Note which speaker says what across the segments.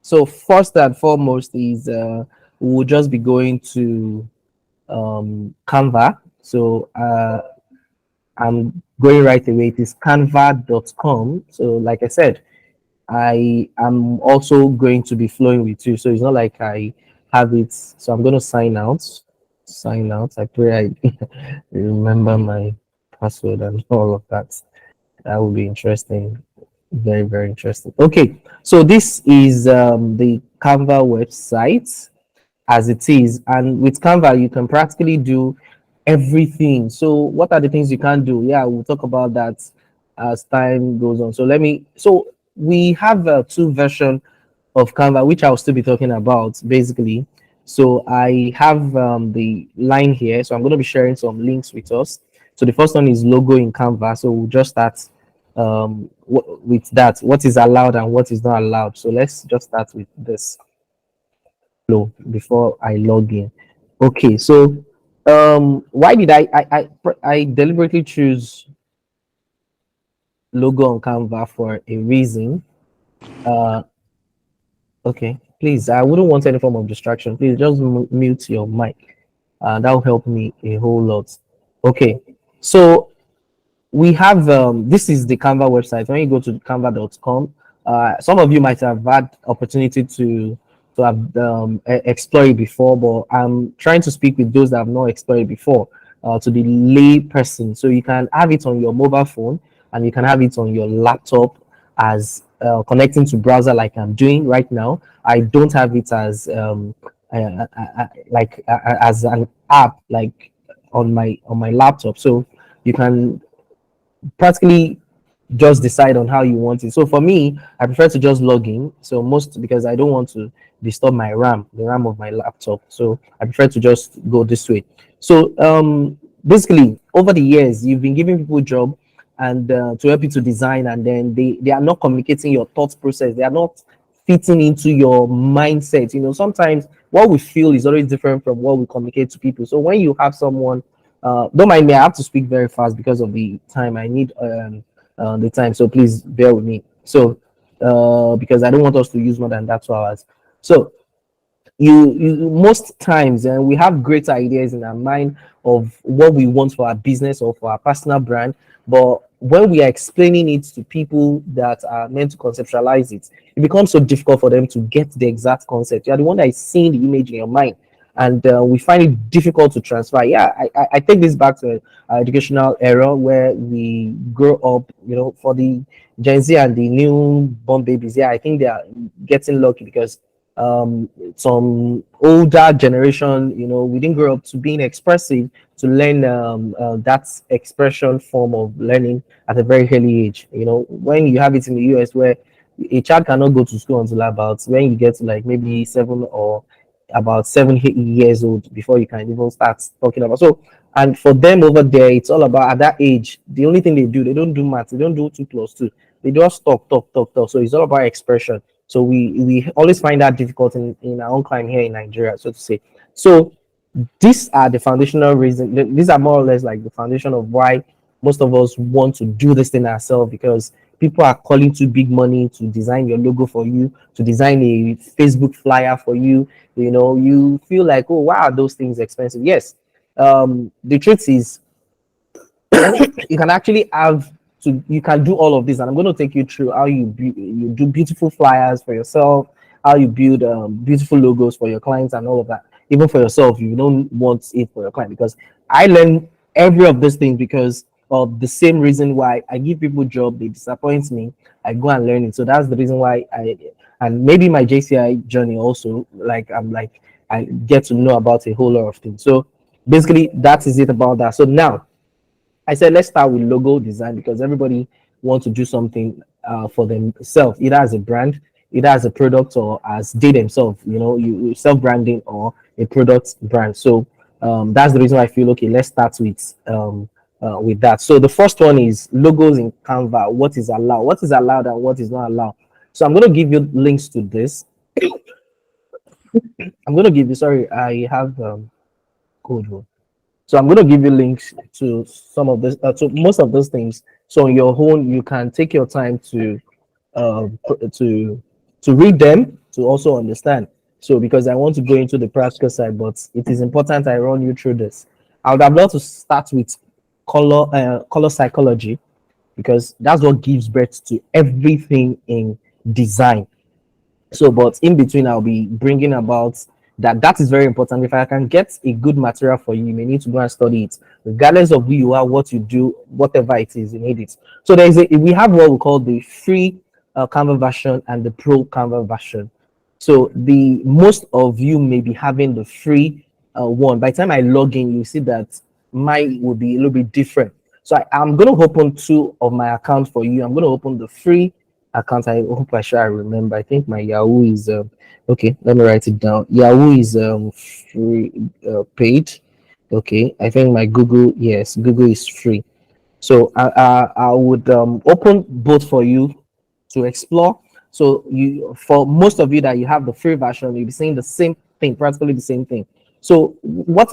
Speaker 1: So first and foremost is we'll just be going to Canva. So I'm going right away. It is canva.com. So like I said, I am also going to be flowing with you. So it's not like I have it. So I'm going to sign out. Sign out. I pray I remember my password and all of that. That will be interesting. Very, very interesting. Okay. So this is the Canva website as it is. And with Canva, you can practically do everything. So what are the things you can do? Yeah, we'll talk about that as time goes on. So we have two version of Canva, which I'll still be talking about basically. So I have the line here. So I'm going to be sharing some links with us. So the first one is logo in Canva. So we'll just start with that. What is allowed and what is not allowed. So let's just start with this flow before I log in. Okay, so why did I deliberately choose logo on Canva for a reason. Uh, okay, please, I wouldn't want any form of distraction. Please just mute your mic. That will help me a whole lot. Okay, so we have this is the Canva website. When you go to canva.com, some of you might have had opportunity to have explored it before, but I'm trying to speak with those that have not explored it before, to the lay person. So you can have it on your mobile phone and you can have it on your laptop as connecting to browser like I'm doing right now. I don't have it as as an app like on my laptop. So you can practically just decide on how you want it. So for me, I prefer to just log in. So most because I don't want to disturb my RAM, the RAM of my laptop. So I prefer to just go this way. So basically, over the years, you've been giving people job and to help you to design, and then they are not communicating your thought process. They are not fitting into your mindset. You know, sometimes what we feel is always different from what we communicate to people. So when you have someone don't mind me, I have to speak very fast because of the time. I need the time, so please bear with me. So, because I don't want us to use more than that 2 hours. So, you most times and we have great ideas in our mind of what we want for our business or for our personal brand, but when we are explaining it to people that are meant to conceptualize it, it becomes so difficult for them to get the exact concept. You're the one that is seeing the image in your mind, and we find it difficult to transfer. Yeah, I take this back to our educational era where we grow up, you know, for the Gen Z and the new born babies. Yeah, I think they are getting lucky because some older generation, you know, we didn't grow up to being expressive to learn that expression form of learning at a very early age. You know, when you have it in the US where a child cannot go to school until about when you get to like maybe 7 or about 7 8 years old before you can even start talking about. So, and for them over there, it's all about at that age. The only thing they don't do math, they don't do 2 plus 2. They just talk. So it's all about expression. So we always find that difficult in our own climate here in Nigeria, so to say. So these are the foundational reason. These are more or less like the foundation of why most of us want to do this thing ourselves, because people are calling too big money to design your logo for you, to design a Facebook flyer for you. You know, you feel like, oh, why are those things expensive? Yes. The truth is you can actually have you can do all of this, and I'm going to take you through how you do beautiful flyers for yourself, how you build beautiful logos for your clients and all of that. Even for yourself, you don't want it for your client, because I learn every of these things because of the same reason why I give people job, they disappoint me, I go and learn it. So that's the reason why and maybe my JCI journey also, like I'm like I get to know about a whole lot of things. So basically that is it about that. So now I said, let's start with logo design, because everybody wants to do something for themselves, either as a brand, either as a product, or as they themselves, you know, you self branding or a product brand. So that's the reason why I feel okay. Let's start with that. So the first one is logos in Canva. What is allowed and what is not allowed. So I'm going to give you links to this. I'm going to give you. Sorry, I have code. So I'm going to give you links to some of this, to most of those things. So on your own, you can take your time to to read them, to also understand. So because I want to go into the practical side, but it is important I run you through this. I would have loved to start with color psychology, because that's what gives birth to everything in design. So but in between I'll be bringing about that is very important. If I can get a good material for you, you may need to go and study it, regardless of who you are, what you do, whatever it is, you need it. So we have what we call the free Canva version and the pro Canva version. So the most of you may be having the free one. By the time I log in, you see that mine will be a little bit different. So I'm going to open two of my accounts for you. I'm going to open the free account. I hope I remember. I think my Yahoo is okay. Let me write it down. Yahoo is free paid. Okay, I think my Google, yes, Google is free. So I would open both for you to explore. So you, for most of you that you have the free version, you'll be saying the same thing, practically the same thing. So what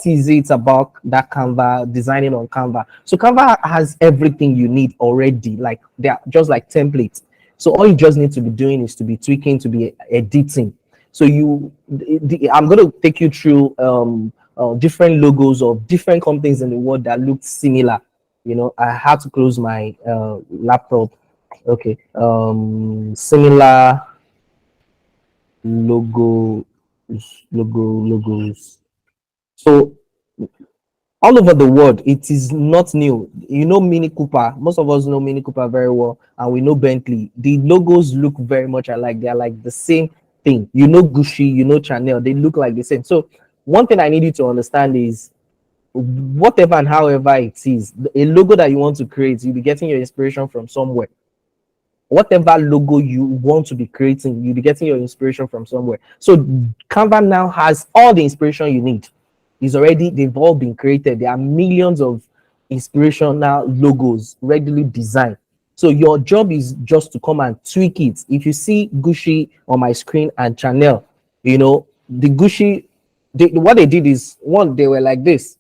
Speaker 1: is it about that Canva, designing on Canva? So Canva has everything you need already, like they're just like templates. So all you just need to be doing is to be tweaking, to be editing. So I'm going to take you through different logos of different companies in the world that look similar. I had to close my laptop. Okay. Similar logo logos. So all over the world, it is not new. Mini Cooper. Most of us know Mini Cooper very well, and we know Bentley. The logos look very much alike. They are like the same thing. Gucci, Chanel. They look like the same. So one thing I need you to understand is, whatever and however it is, a logo that you want to create, you'll be getting your inspiration from somewhere. Whatever logo you want to be creating, you'll be getting your inspiration from somewhere. So Canva now has all the inspiration you need. They've all been created. There are millions of inspirational logos readily designed. So your job is just to come and tweak it. If you see Gucci on my screen and Chanel, the Gucci, what they did is, one, they were like this,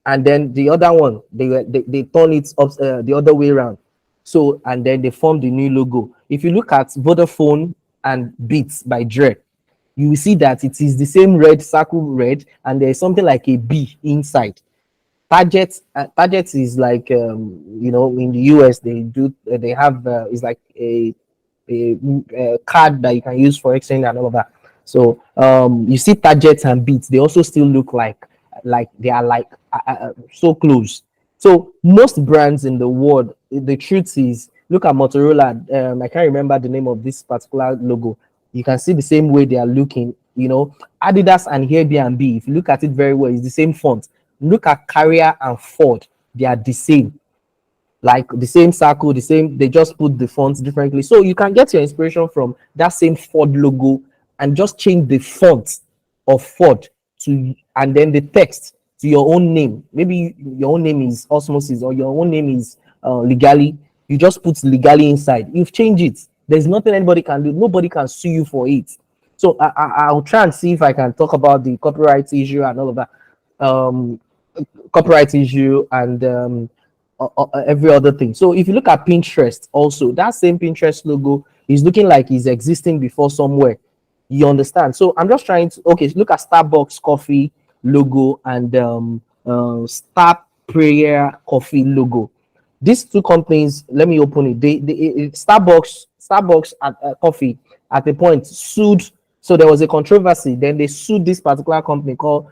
Speaker 1: and then the other one, they turn it up the other way around. So, and then they formed the new logo. If you look at Vodafone and Beats by Dre, you will see that it is the same red circle red, and there's something like a B inside. Target is like in the US they have it's like a card that you can use for exchange and all of that. So you see Target and Beats, they also still look like they are like so close. So most brands in the world, the truth is, look at Motorola. I can't remember the name of this particular logo. You can see the same way they are looking. Adidas and Airbnb, if you look at it very well, it's the same font. Look at Carrier and Ford, they are the same, like the same circle, the same. They just put the fonts differently. So you can get your inspiration from that same Ford logo and just change the font of Ford to, and then the text to your own name. Maybe your own name is Osmosis, or your own name is Legally. You just put Legally inside. You've changed it. There's nothing anybody can do. Nobody can sue you for it. So I'll try and see if I can talk about the copyright issue and all of that. Copyright issue and every other thing. So if you look at Pinterest, also that same Pinterest logo is looking like it's existing before somewhere. You understand? So I'm just trying to, okay, look at Starbucks coffee logo and Star Prayer coffee logo. These two companies, let me open it. Starbucks at coffee at a point sued. So there was a controversy. Then they sued this particular company called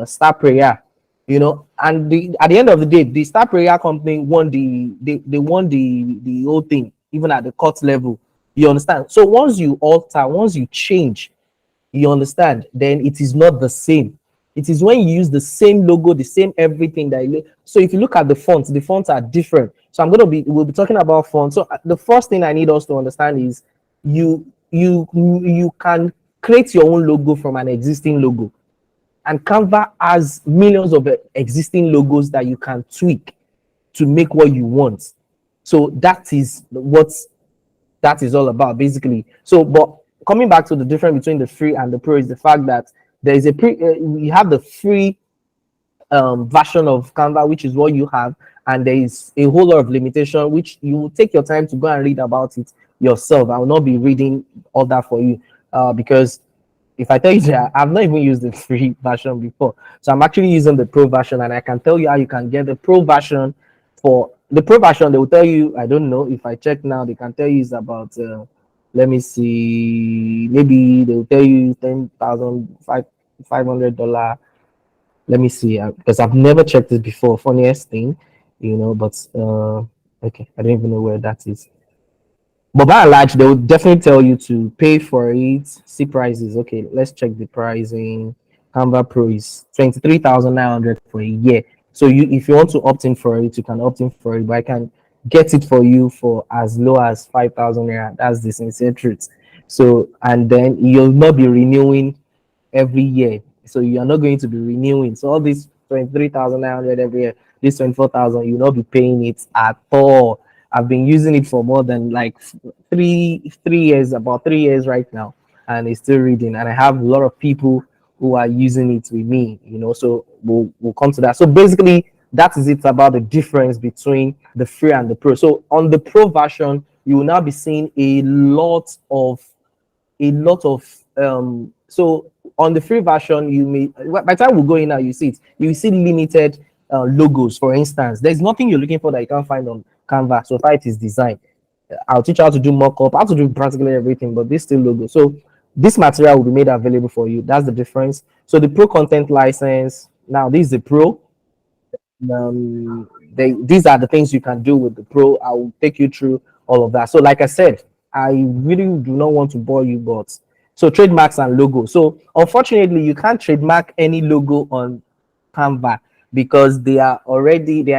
Speaker 1: Star Prayer. And at the end of the day, the Star Prayer company won they won the whole thing, even at the court level. You understand? So once you change, you understand, then it is not the same. It is when you use the same logo, the same everything so if you look at the fonts are different. So we'll be talking about fonts. So the first thing I need us to understand is you can create your own logo from an existing logo. And Canva has millions of existing logos that you can tweak to make what you want. So that is what that is all about, basically. So, but coming back to the difference between the free and the pro is the fact that there is we have the free version of Canva, which is what you have, and there is a whole lot of limitation which you will take your time to go and read about it yourself. I will not be reading all that for you, because if I tell you that I've not even used the free version before, so I'm actually using the pro version, and I can tell you how you can get the pro version. For the pro version, they will tell you, I don't know if I check now, they can tell you it's about let me see, maybe they will tell you 10,000 $500. Let me see, because I've never checked this before. Funniest thing, but okay, I don't even know where that is. But by and large, they will definitely tell you to pay for it. See prices. Okay, let's check the pricing. Canva Pro is 23,900 for a year. So if you want to opt in for it, you can opt in for it. But I can get it for you for as low as 5,000 naira. That's the sincere truth. So, and then you'll not be renewing every year. So you are not going to be renewing. So all this 23,900 every year, this 24,000, you'll not be paying it at all. I've been using it for more than like three years, about 3 years right now, and it's still reading. And I have a lot of people who are using it with me, So we'll come to that. So basically, that is it about the difference between the free and the pro. So on the pro version, you will now be seeing a lot of so on the free version, you may, by the time we go in now, you see limited logos. For instance, there's nothing you're looking for that you can't find on Canva. So far it is design. I'll teach you how to do mock-up, how to do practically everything, but this still logo. So this material will be made available for you. That's the difference. So the pro content license, now this is the pro. These are the things you can do with the pro. I will take you through all of that. So like I said, I really do not want to bore you, but so trademarks and logo. So unfortunately, you can't trademark any logo on Canva because they are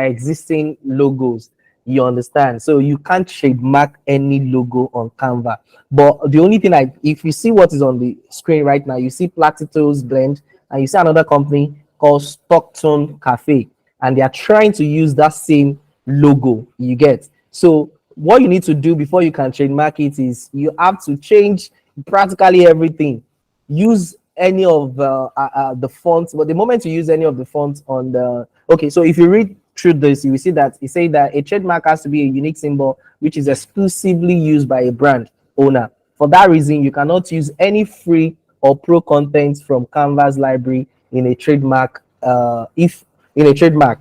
Speaker 1: existing logos. You understand? So you can't trademark any logo on Canva. But the only thing, if you see what is on the screen right now, you see Platitudes Blend, and you see another company called Stockton Cafe, and they are trying to use that same logo. You get? So what you need to do before you can trademark it is you have to change practically everything. Use any of the fonts, but the moment you use any of the fonts on the, okay, so if you read through this, you will see that it say that a trademark has to be a unique symbol which is exclusively used by a brand owner. For that reason, you cannot use any free or pro content from Canva's library in a trademark. If in a trademark,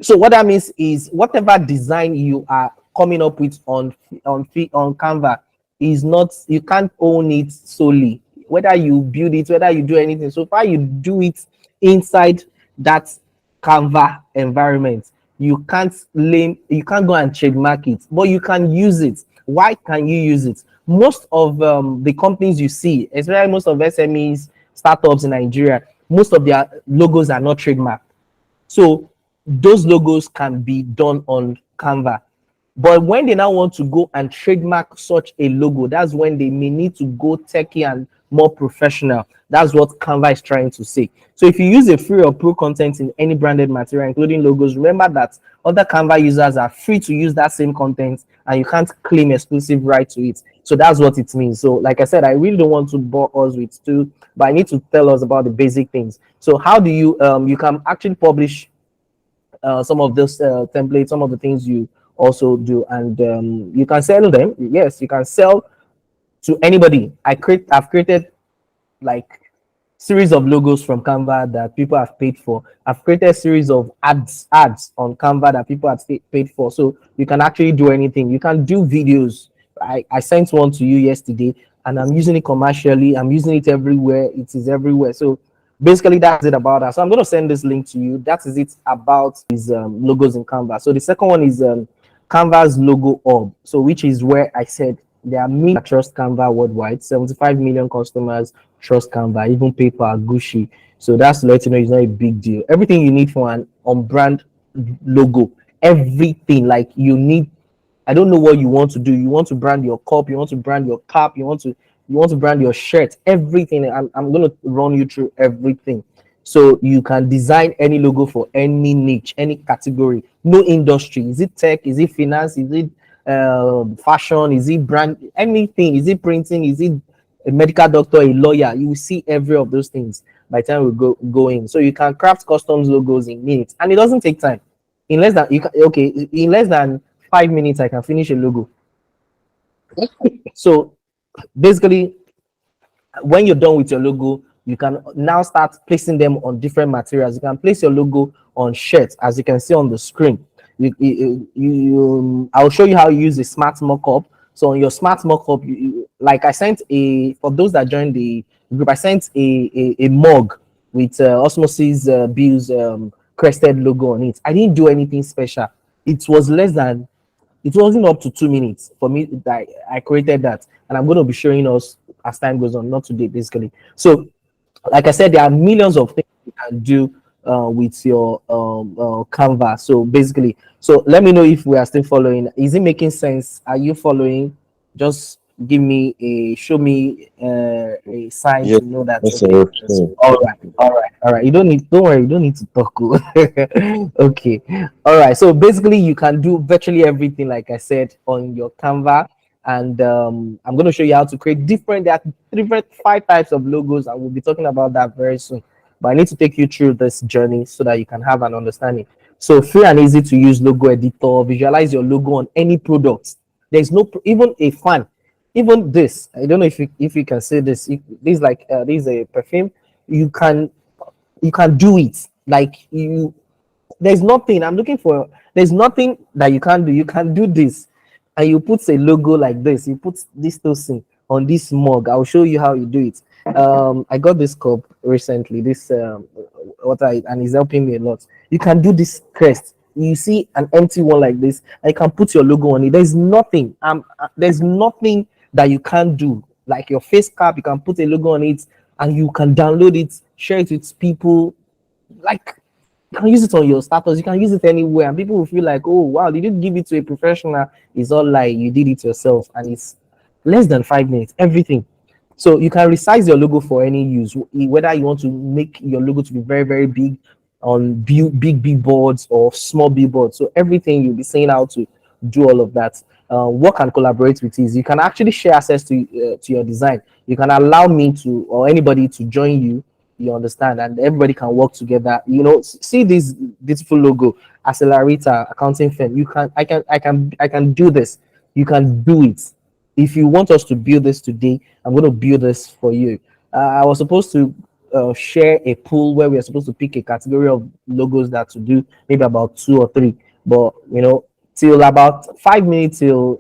Speaker 1: so what that means is whatever design you are coming up with on Canva is not, you can't own it solely. Whether you build it, whether you do anything, so far you do it inside that Canva environment, you can't go and trademark it, but you can use it. Why can you use it? Most of the companies you see, especially most of SMEs, startups in Nigeria, most of their logos are not trademarked. So those logos can be done on Canva. But when they now want to go and trademark such a logo, that's when they may need to go techie and more professional. That's what Canva is trying to say. So if you use a free or pro content in any branded material, including logos, remember that other Canva users are free to use that same content and you can't claim exclusive right to it. So that's what it means. So like I said, I really don't want to bore us with two, but I need to tell us about the basic things. So how do you can actually publish some of those templates, some of the things you also do, and you can sell them. Yes, you can sell to anybody. I've created like series of logos from Canva that people have paid for. I've created a series of ads on Canva that people have paid for. So you can actually do anything. You can do videos. I sent one to you yesterday, and I'm using it commercially. I'm using it everywhere. It is everywhere. So basically, that's it about that. So I'm going to send this link to you. That is it about these logos in Canva. So the second one is Canva's logo hub. So which is where I said there are millions that trust Canva worldwide. 75 million customers trust Canva, even PayPal, Gucci. So that's to let you know it's not a big deal. Everything you need for an on-brand logo, everything like you need. I don't know what you want to do. You want to brand your cup, you want to brand your cap, you want to brand your shirt, everything. I'm going to run you through everything. So you can design any logo for any niche, any category, no industry. Is it tech? Is it finance? Is it fashion? Is it brand? Anything? Is it printing? Is it a medical doctor, a lawyer? You will see every of those things by the time we go in. So you can craft customs logos in minutes, and it doesn't take time. In less than, you can, okay, in less than 5 minutes I can finish a logo. So basically, when you're done with your logo, you can now start placing them on different materials. You can place your logo on shirts, as you can see on the screen. I'll show you how you use a smart mockup. So on your smart mockup, like I sent a, for those that joined the group, I sent a mug with Osmosis Bill's crested logo on it. I didn't do anything special. It was less than, it wasn't up to 2 minutes for me that I created that, and I'm going to be showing us as time goes on, not today, basically. So, like I said, there are millions of things you can do with your Canva. So basically, so let me know if we are still following. Is it making sense? Are you following? Just give me a, show me a sign
Speaker 2: Yes,
Speaker 1: to know that
Speaker 2: that's
Speaker 1: okay.
Speaker 2: okay.
Speaker 1: All right, all right, all right. You don't need, don't worry, you don't need to talk. Oh. Okay, all right. So basically, you can do virtually everything, like I said, on your Canva. And I'm going to show you how to create different, there are different 5 types of logos, and we'll be talking about that very soon. But I need to take you through this journey so that you can have an understanding. So free and easy to use logo editor, visualize your logo on any product. There's no, even a fan, even this, I don't know if you can see this, this is like this is a perfume. You can, you can do it, like you, there's nothing I'm looking for, there's nothing that you can't do. You can do this, and you put a logo like this, you put this token on this mug. I'll show you how you do it. I got this cup recently, this water, and it's helping me a lot. You can do this crest, you see an empty one like this, and you can put your logo on it. There's nothing, there's nothing that you can't do. Like your face cap, you can put a logo on it, and you can download it, share it with people. Like, you can use it on your status, you can use it anywhere, and people will feel like, oh wow, did you give it to a professional? It's all like you did it yourself, and it's less than 5 minutes, everything. So you can resize your logo for any use, whether you want to make your logo to be very, very big on big billboards or small billboards. So everything, you'll be saying how to do all of that. Work and collaborate with ease. You can actually share access to your design. You can allow me to, or anybody to join you. You understand, and everybody can work together. You know, see this beautiful logo, accelerator accounting firm. You can, I can do this. You can do it. If you want us to build this today, I'm going to build this for you. I was supposed to share a pool where we are supposed to pick a category of logos that to do, maybe about 2 or 3. But you know, till about 5 minutes till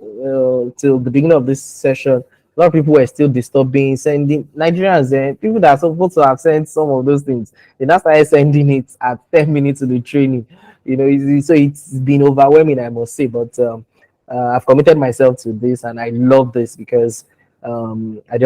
Speaker 1: the beginning of this session, a lot of people were still disturbing, sending Nigerians, people that are supposed to have sent some of those things. They now started sending it at 10 minutes to the training. You know, so it's been overwhelming, I must say. But I've committed myself to this, and I love this because I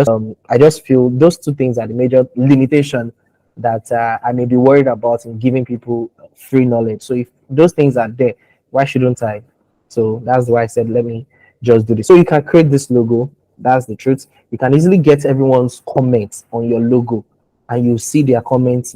Speaker 1: just feel those 2 things are the major limitation that I may be worried about in giving people free knowledge. So if those things are there, why shouldn't I? So that's why I said, let me just do this. So you can create this logo. That's the truth. You can easily get everyone's comments on your logo, and you see their comments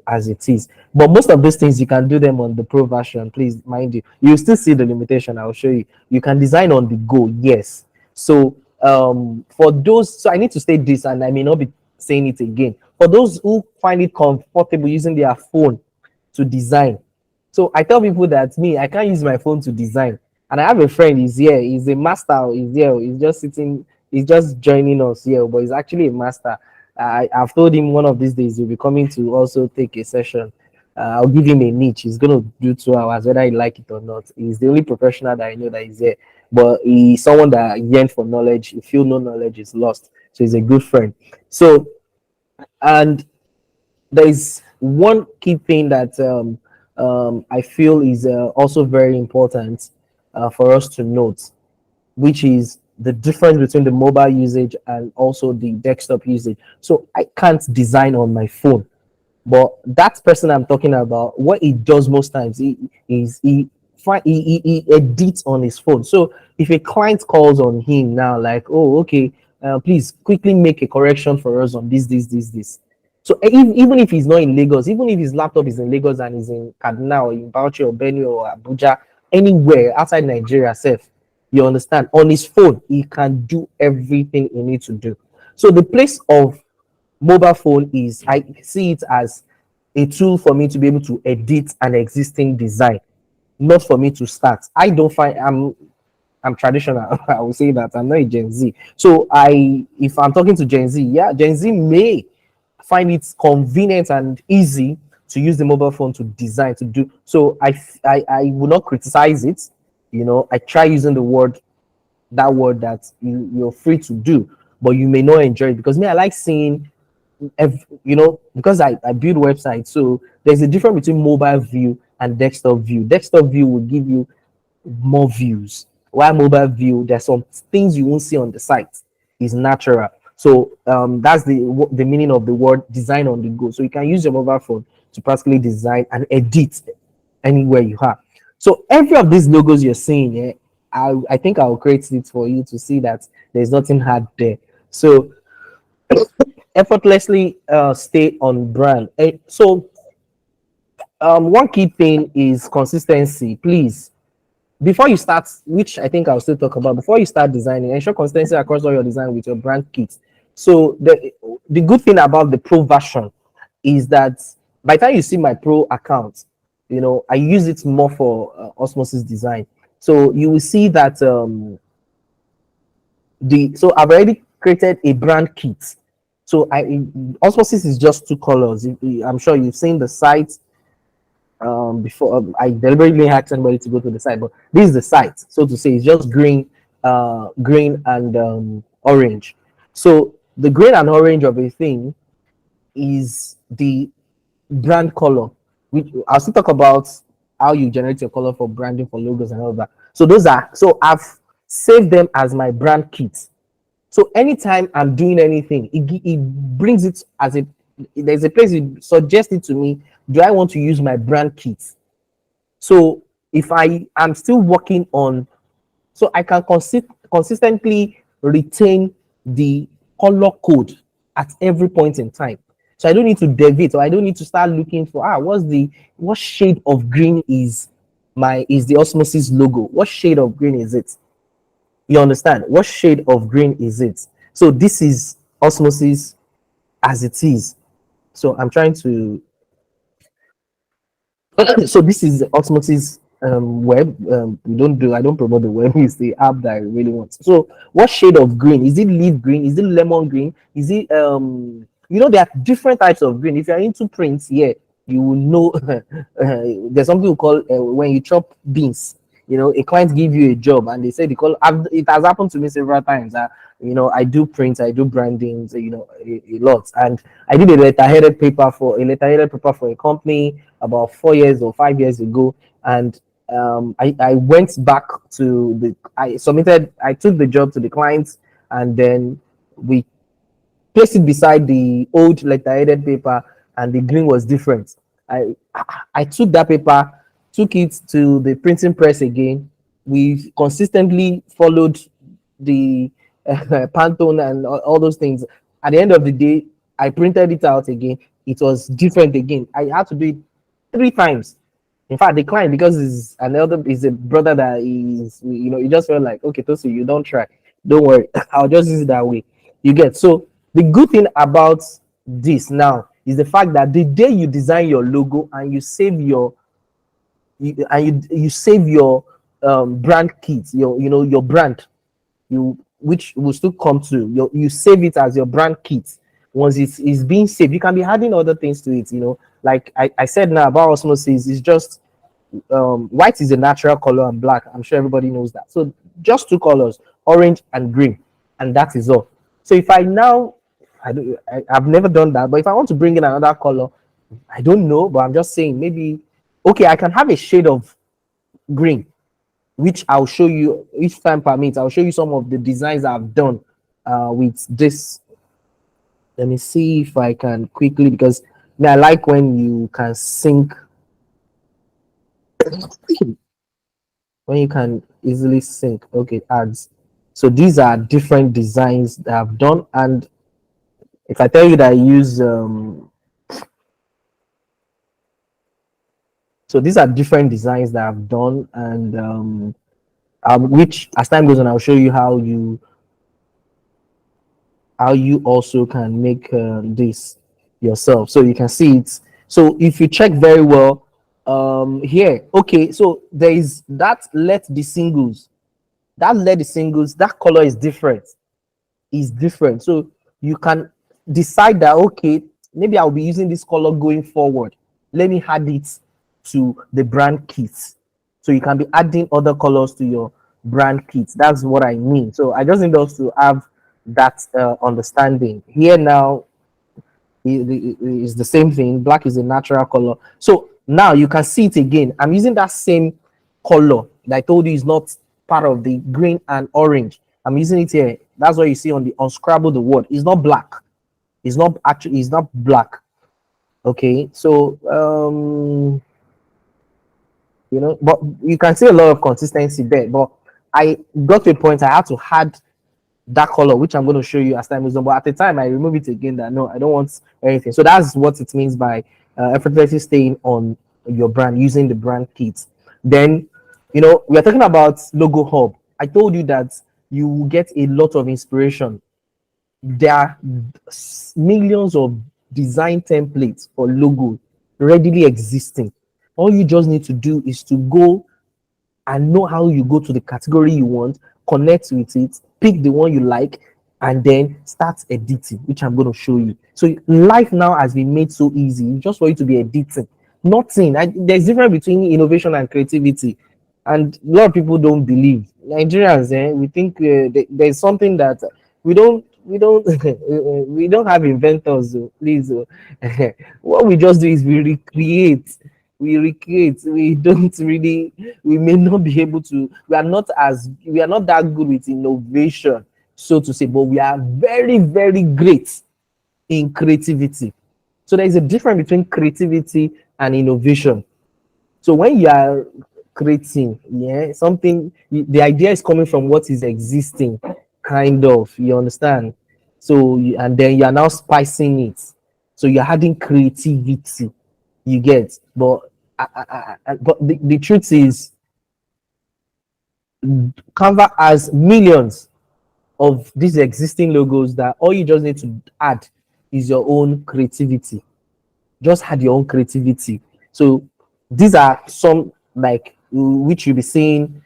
Speaker 1: as it is. But most of these things you can do them on the pro version. Please mind you, you still see the limitation. I'll show you. You can design on the go, yes. So for those, so I need to state this, and I may not be saying it again. For those who find it comfortable using their phone to design, so I tell people that me, I can't use my phone to design. And I have a friend, he's here, he's a master, he's here, he's just sitting, he's just joining us here, but he's actually a master. I've told him one of these days he'll be coming to also take a session. I'll give him a niche. He's gonna do 2 hours, whether he like it or not. He's the only professional that I know that is here, but he's someone that yearns for knowledge. If you no knowledge is lost, so he's a good friend. So, and there is one key thing that I feel is also very important for us to note, which is the difference between the mobile usage and also the desktop usage. So I can't design on my phone, but that person I'm talking about, what he does most times, he edits on his phone. So if a client calls on him now, like, oh, okay, please quickly make a correction for us on this. So even if he's not in Lagos, even if his laptop is in Lagos and he's in Kaduna or in Bauchi or Benue or Abuja, anywhere outside Nigeria, safe, you understand, on his phone, he can do everything he needs to do. So the place of mobile phone is, I see it as a tool for me to be able to edit an existing design. not for me to start. I don't find I'm traditional. I will say that I'm not a Gen Z. So if I'm talking to Gen Z, yeah, Gen Z may find it convenient and easy to use the mobile phone to design to do. So I will not criticize it. I try using that word that you're free to do, but you may not enjoy it because me, I like seeing because I build websites, so there's a difference between mobile view and desktop view. Desktop view will give you more views, while mobile view, there's some things you won't see on the site. Is natural. So that's the meaning of the word design on the go. So you can use your mobile phone to practically design and edit anywhere you are. So every of these logos you're seeing, I think I'll create it for you to see that there's nothing hard there. So effortlessly stay on brand. So one key thing is consistency. Please, before you start, which I think I'll still talk about, before you start designing, ensure consistency across all your design with your brand kit. So the good thing about the pro version is that by the time you see my pro account, I use it more for osmosis design. So you will see that so I've already created a brand kit. So osmosis is just two colors. I'm sure you've seen the site before. I deliberately asked anybody to go to the site, but this is the site, so to say. It's just green and orange. So the green and orange of a thing is the brand color. Which I'll still talk about how you generate your color for branding for logos and all that. So I've saved them as my brand kit. So anytime I'm doing anything, it brings it as a there's a place it suggests it to me. Do I want to use my brand kit? So if I am still working on, so I can consistently retain the color code at every point in time. So I don't need to deviate, or I don't need to start looking for what shade of green is the osmosis logo. What shade of green is it? You understand? What shade of green is it? So this is osmosis as it is. So I'm trying to so this is Osmosis web. I don't promote the web. It's the app that I really want. So what shade of green? Is it leaf green? Is it lemon green? Is it there are different types of green. If you're into prints, yeah, you will know there's something we call when you chop beans. A client give you a job and they say it has happened to me several times that I do prints, I do brandings, a lot. And I did a letterheaded paper for a company about 4 years or 5 years ago. And I went back to I took the job to the clients, and then we placed it beside the old letterheaded paper, and the green was different. I took that paper, took it to the printing press again. We consistently followed the Pantone and all those things. At the end of the day, I printed it out again. It was different again. I had to do it 3 times. In fact, the client, because is a brother that is, he just felt like, okay, Tosi, you don't try. Don't worry. I'll just use it that way. You get. So the good thing about this now is the fact that the day you design your logo and you save you save your brand kit, your brand, which will still come to you save it as your brand kit. Once it's being saved, you can be adding other things to it. Like I said now about osmosis, it's just white is a natural color and black. I'm sure everybody knows that. So just two colors, orange and green, and that is all. So if I now, I've never done that, but if I want to bring in another color, I don't know, but I'm just saying maybe, okay, I can have a shade of green, which I'll show you each time permits. I'll show you some of the designs I've done with this. Let me see if I can quickly, because I like when you can sync, when you can easily sync. Okay, ads. So these are different designs that I've done, and if I tell you that I use so these are different designs that I've done, and which as time goes on, I'll show you how you also can make this yourself. So you can see it. So if you check very well, Here, okay, so there is that let the singles, that color is different. So you can decide that, okay, maybe I'll be using this color going forward. Let me add it to the brand kit. So you can be adding other colors to your brand kit. That's what I mean. So I just need us to have that understanding. Here now is the same thing. Black is a natural color. So now you can see it again. I'm using that same color that I told you is not part of the green and orange. I'm using it here. That's what you see on the unscrabble the word. It's not black. It's not black. Okay. So but you can see a lot of consistency there. But I got to a point I had to add that color, which I'm going to show you as time goes on. But at the time, I remove it again. That no, I don't want anything. So that's what it means by effortlessly staying on your brand using the brand kit. Then, we are talking about Logo Hub. I told you that you will get a lot of inspiration. There are millions of design templates for logo readily existing. All you just need to do is to go and know how you go to the category you want, connect with it, pick the one you like, and then start editing, which I'm going to show you. So life now has been made so easy just for you to be editing. Nothing. There's difference between innovation and creativity, and a lot of people don't believe. Nigerians, we think there's something that we don't have inventors. Please, what we just do is we recreate. We don't really, we may not be able to, we are not that good with innovation, so to say, but we are very, very great in creativity. So there is a difference between creativity and innovation. So when you are creating, something, the idea is coming from what is existing, kind of, you understand? So, and then you are now spicing it. So you're adding creativity, you get. But the truth is, Canva has millions of these existing logos that all you just need to add is your own creativity. Just add your own creativity. So these are some, like, which you'll be seeing.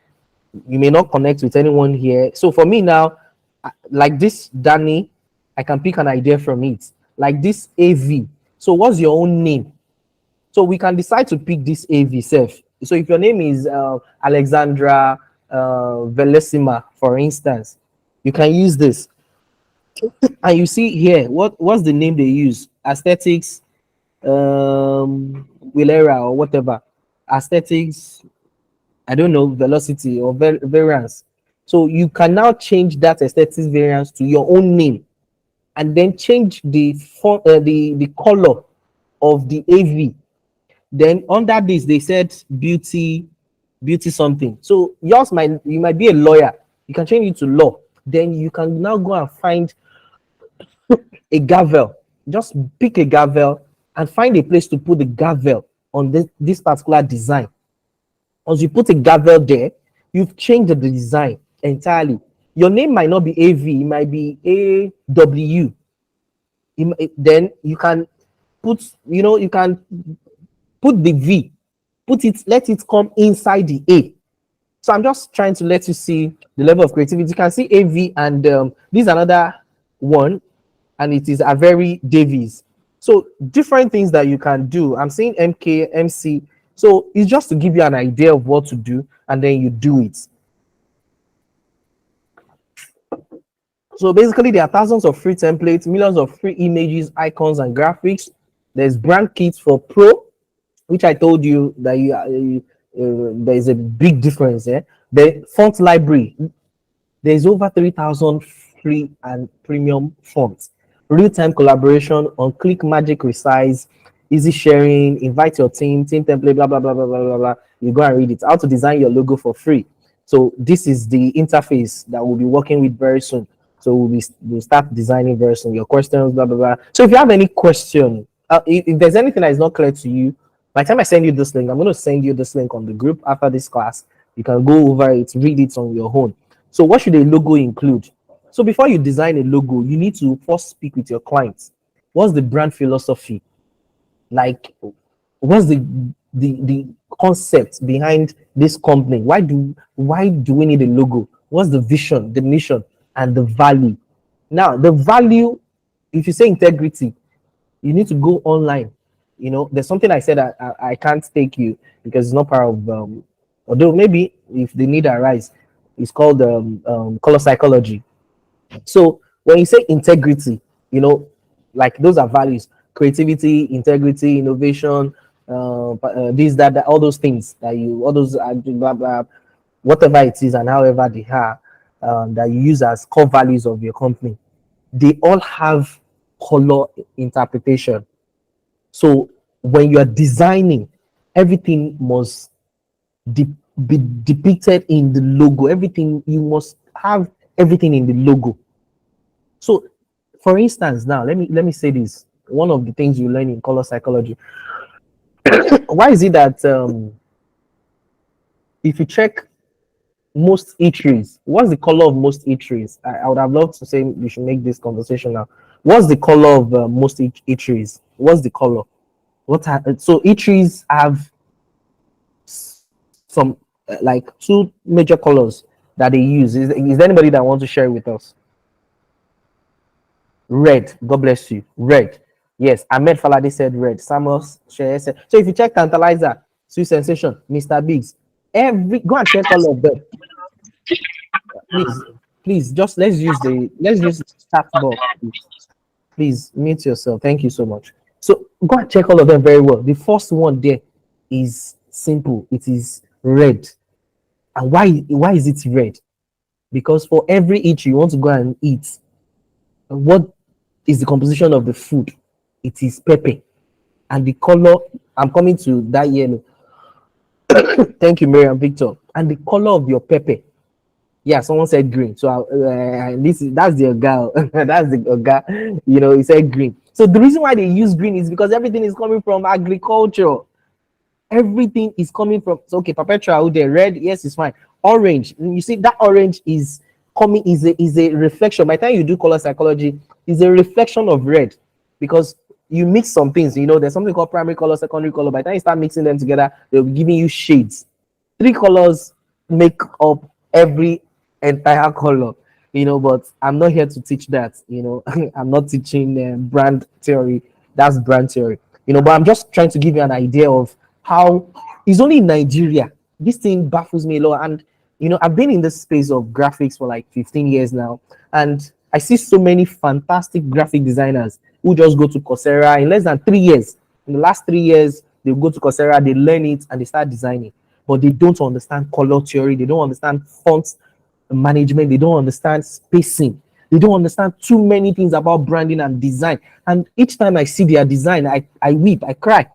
Speaker 1: You may not connect with anyone here. So for me now, like this Danny, I can pick an idea from it. Like this AV. So what's your own name? So we can decide to pick this AV self. So if your name is Alexandra Velesima, for instance, you can use this. And you see here, what's the name they use? Aesthetics, Willera or whatever. Aesthetics, I don't know, velocity or variance. So you can now change that aesthetics variance to your own name, and then change the font, the color of the AV. Then under this, they said beauty something. So you might be a lawyer. You can change it to law. Then you can now go and find a gavel. Just pick a gavel and find a place to put the gavel on this particular design. Once you put a gavel there, you've changed the design entirely. Your name might not be AV, it might be AW. Then you can you can put the V, let it come inside the A. So I'm just trying to let you see the level of creativity. You can see AV, and this is another one, and it is a very Davies. So different things that you can do. I'm saying MK, MC. So it's just to give you an idea of what to do, and then you do it. So basically, there are thousands of free templates, millions of free images, icons, and graphics. There's brand kits for pro, which I told you that there is a big difference there. The font library, there's over 3,000 free and premium fonts. Real-time collaboration on Click Magic Resize, easy sharing, invite your team template, blah, blah, blah, blah, blah, blah, blah. You go and read it. How to design your logo for free. So this is the interface that we'll be working with very soon. So we'll start designing very soon. Your questions, blah, blah, blah. So if you have any question, if there's anything that is not clear to you, by the time I send you this link, I'm going to send you this link on the group after this class. You can go over it, read it on your own. So what should a logo include? So before you design a logo, you need to first speak with your clients. What's the brand philosophy? Like, what's the the concept behind this company. Why do we need a logo? What's the vision, the mission, and the value? Now, the value, if you say integrity, you need to go online. There's something I said I can't take you because it's not part of, although maybe if the need arise, it's called color psychology. So when you say integrity, like those are values: creativity, integrity, innovation, this, that, all those things that all those blah blah, whatever it is, and however they are, that you use as core values of your company. They all have color interpretation. So when you are designing, everything must be depicted in the logo. Everything, you must have everything in the logo. So, for instance, now let me say this. One of the things you learn in color psychology. Why is it that if you check most eateries, what's the color of most eateries? I would have loved to say we should make this conversation now. What's the color of most eateries? What's the color? So eateries have some like two major colors that they use. Is there anybody that wants to share with us? Red. God bless you. Red. Yes, Ahmed Falade said red. Samuel Shea said. So if you check Tantalizer, Sweet Sensation, Mr. Biggs, go and check all of them. Please, please, just let's use chat box. Please mute yourself. Thank you so much. So go and check all of them very well. The first one there is simple. It is red. And why is it red? Because for every each you want to go and eat, what is the composition of the food? It is pepper. And the color, I'm coming to that yellow. Thank you, Miriam Victor. And the color of your pepper. Yeah, someone said green. So that's the girl. That's the girl. He said green. So the reason why they use green is because everything is coming from agriculture. Everything is coming from. So okay, perpetual there. Red, yes, it's fine. Orange. You see that orange is coming is a reflection. By the time you do color psychology, is a reflection of red, because you mix some things. There's something called primary color, secondary color. By the time you start mixing them together, they'll be giving you shades. 3 colors make up every entire color. But I'm not here to teach that. I'm not teaching brand theory. That's brand theory. But I'm just trying to give you an idea of how it's only in Nigeria. This thing baffles me a lot. And I've been in this space of graphics for like 15 years now, and I see so many fantastic graphic designers who just go to Coursera in less than 3 years. In the last 3 years, they go to Coursera, they learn it, and they start designing. But they don't understand color theory, they don't understand font management, they don't understand spacing, they don't understand too many things about branding and design. And each time I see their design, I weep, I cry.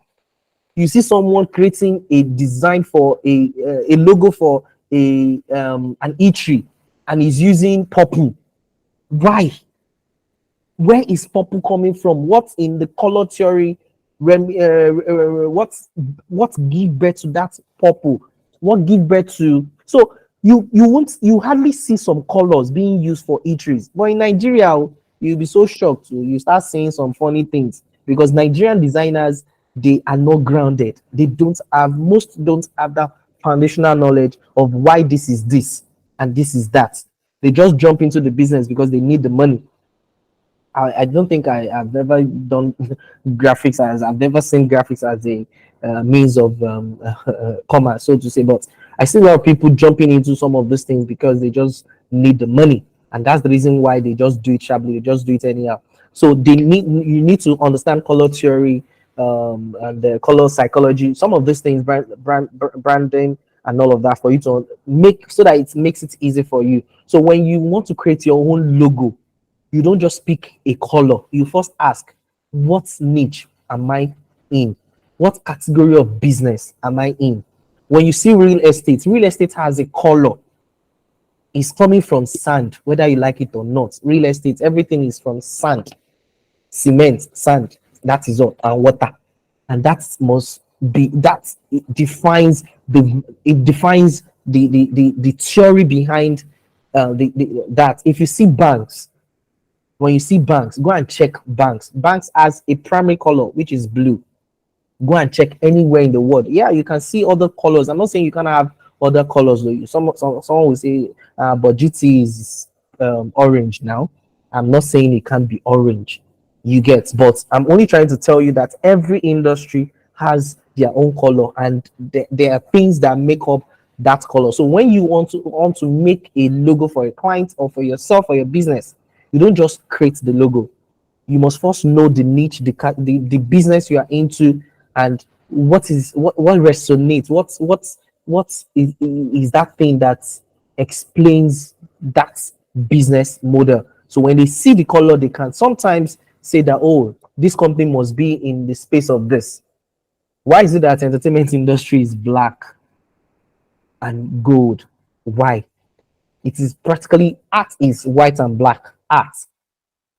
Speaker 1: You see someone creating a design for a logo for an eatery, and he's using purple. Why? Where is purple coming from? What's in the color theory? What give birth to that purple? What give birth to? So you hardly see some colors being used for eateries, but in Nigeria you'll be so shocked. You start seeing some funny things because Nigerian designers, they are not grounded. Most don't have that foundational knowledge of why this is this and this is that. They just jump into the business because they need the money. I don't think I've ever done graphics as I've never seen graphics as a means of commerce, so to say. But I see a lot of people jumping into some of these things because they just need the money, and that's the reason why they just do it sharply. They just do it anyhow. So you need to understand color theory and the color psychology. Some of these things, branding and all of that, for you to make so that it makes it easy for you. So when you want to create your own logo, you don't just pick a color. You first ask, what niche am I in? What category of business am I in? When you see real estate has a color. It's coming from sand, whether you like it or not. Real estate, everything is from sand, cement, sand. That is all, and water. And that must be that it defines the theory behind that. If you see banks, when you see banks, go and check banks. Banks has a primary color which is blue. Go and check anywhere in the world. Yeah, you can see other colors. I'm not saying you can't have other colors. Someone will say, but GT is orange now. I'm not saying it can't be orange. You get, but I'm only trying to tell you that every industry has their own color, and there are things that make up that color. So when you want to make a logo for a client or for yourself or your business, you don't just create the logo. You must first know the niche, the business you are into, and what resonates, what is that thing that explains that business model. So when they see the color, they can sometimes say that, oh, this company must be in the space of this. Why is it that entertainment industry is black and gold? Why? It is practically art is white and black. Art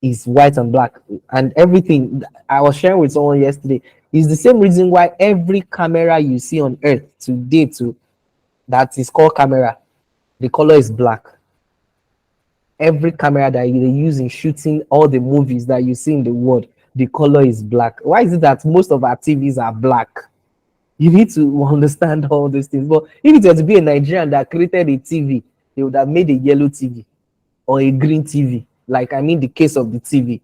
Speaker 1: is white and black, and everything I was sharing with someone yesterday is the same reason why every camera you see on earth today to that is called camera, the color is black. Every camera that they use in shooting all the movies that you see in the world, the color is black. Why is it that most of our TVs are black? You need to understand all these things. But if it was to be a Nigerian that created a TV, they would have made a yellow TV or a green TV, like I mean the case of the TV.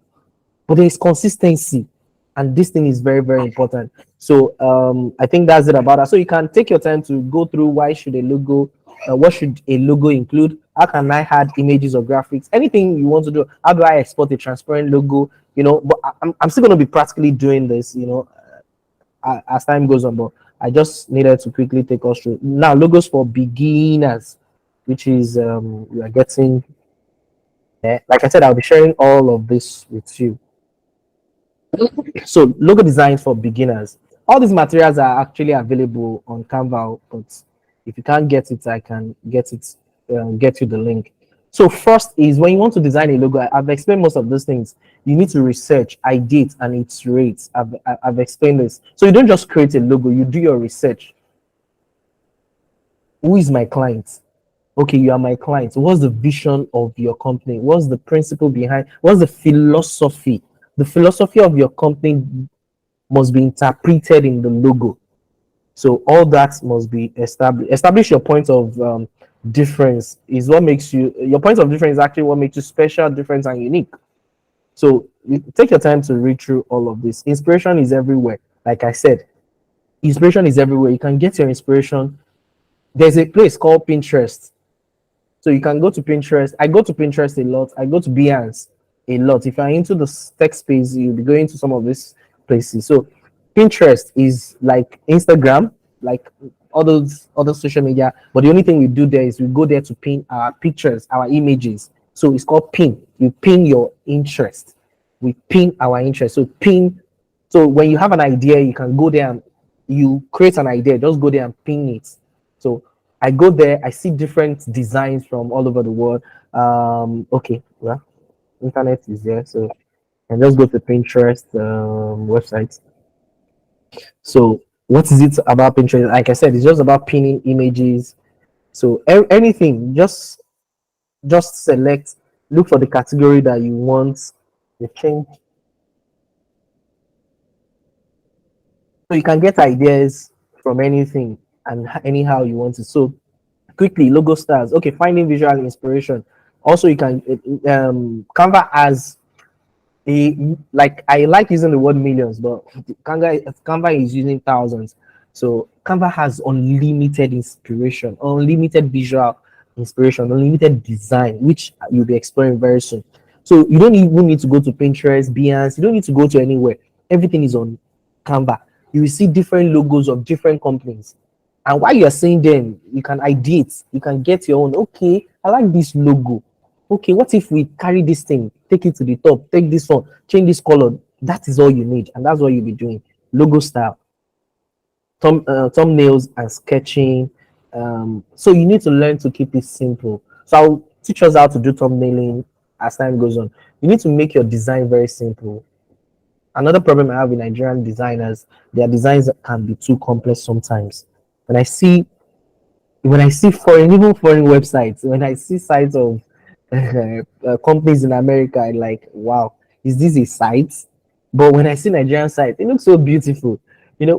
Speaker 1: But there is consistency, and this thing is very, very important. So I think that's it about that. So you can take your time to go through why should a logo, what should a logo include, how can I add images or graphics, anything you want to do, how do I export a transparent logo, but I'm still going to be practically doing this, as time goes on. But I just needed to quickly take us through now logos for beginners, which is we are getting there. Like I said, I'll be sharing all of this with you. So logo design for beginners. All these materials are actually available on Canva, but if you can't get it, I can get you the link. So first is when you want to design a logo. I've explained most of those things. You need to research, ideate, and iterate. I've explained this. So you don't just create a logo. You do your research. Who is my client? Okay, you are my client. What's the vision of your company? What's the principle behind? What's the philosophy? The philosophy of your company must be interpreted in the logo. So all that must be established. Establish your point of difference is what makes you. Your point of difference is actually what makes you special, different, and unique. So you take your time to read through all of this. Inspiration is everywhere. Like I said, inspiration is everywhere. You can get your inspiration. There's a place called Pinterest. So you can go to Pinterest. I go to Pinterest a lot. I go to Behance a lot. If you're into the tech space, you'll be going to some of these places. So Pinterest is like Instagram, like all those other social media. But the only thing we do there is we go there to pin our pictures, our images. So it's called pin. You pin your interest. We pin our interest. So pin. So when you have an idea, you can go there and you create an idea. Just go there and pin it. So I go there, I see different designs from all over the world. Okay, well, internet is there, so and just go to Pinterest website. So what is it about Pinterest? Like I said, it's just about pinning images. So anything, just select, look for the category that you want. You change, so you can get ideas from anything and anyhow you want it. So quickly, logo styles. Okay, finding visual inspiration. Also, you can Canva has like I like using the word millions, but Canva is using thousands. So Canva has unlimited inspiration, unlimited visual inspiration, unlimited design, which you'll be exploring very soon. So you don't even need to go to Pinterest, Behance. You don't need to go to anywhere. Everything is on Canva. You will see different logos of different companies. And while you're seeing them, you can ideate, you can get your own. Okay, I like this logo. Okay, what if we carry this thing, take it to the top, take this one, change this color? That is all you need, and that's what you'll be doing. Logo style, thumbnails, and sketching. So you need to learn to keep it simple. So I'll teach us how to do thumbnailing as time goes on. You need to make your design very simple. Another problem I have with Nigerian designers, their designs can be too complex sometimes. When I see foreign, even foreign websites, when I see sites of companies in America, I like, wow, is this a site? But when I see Nigerian site, it looks so beautiful.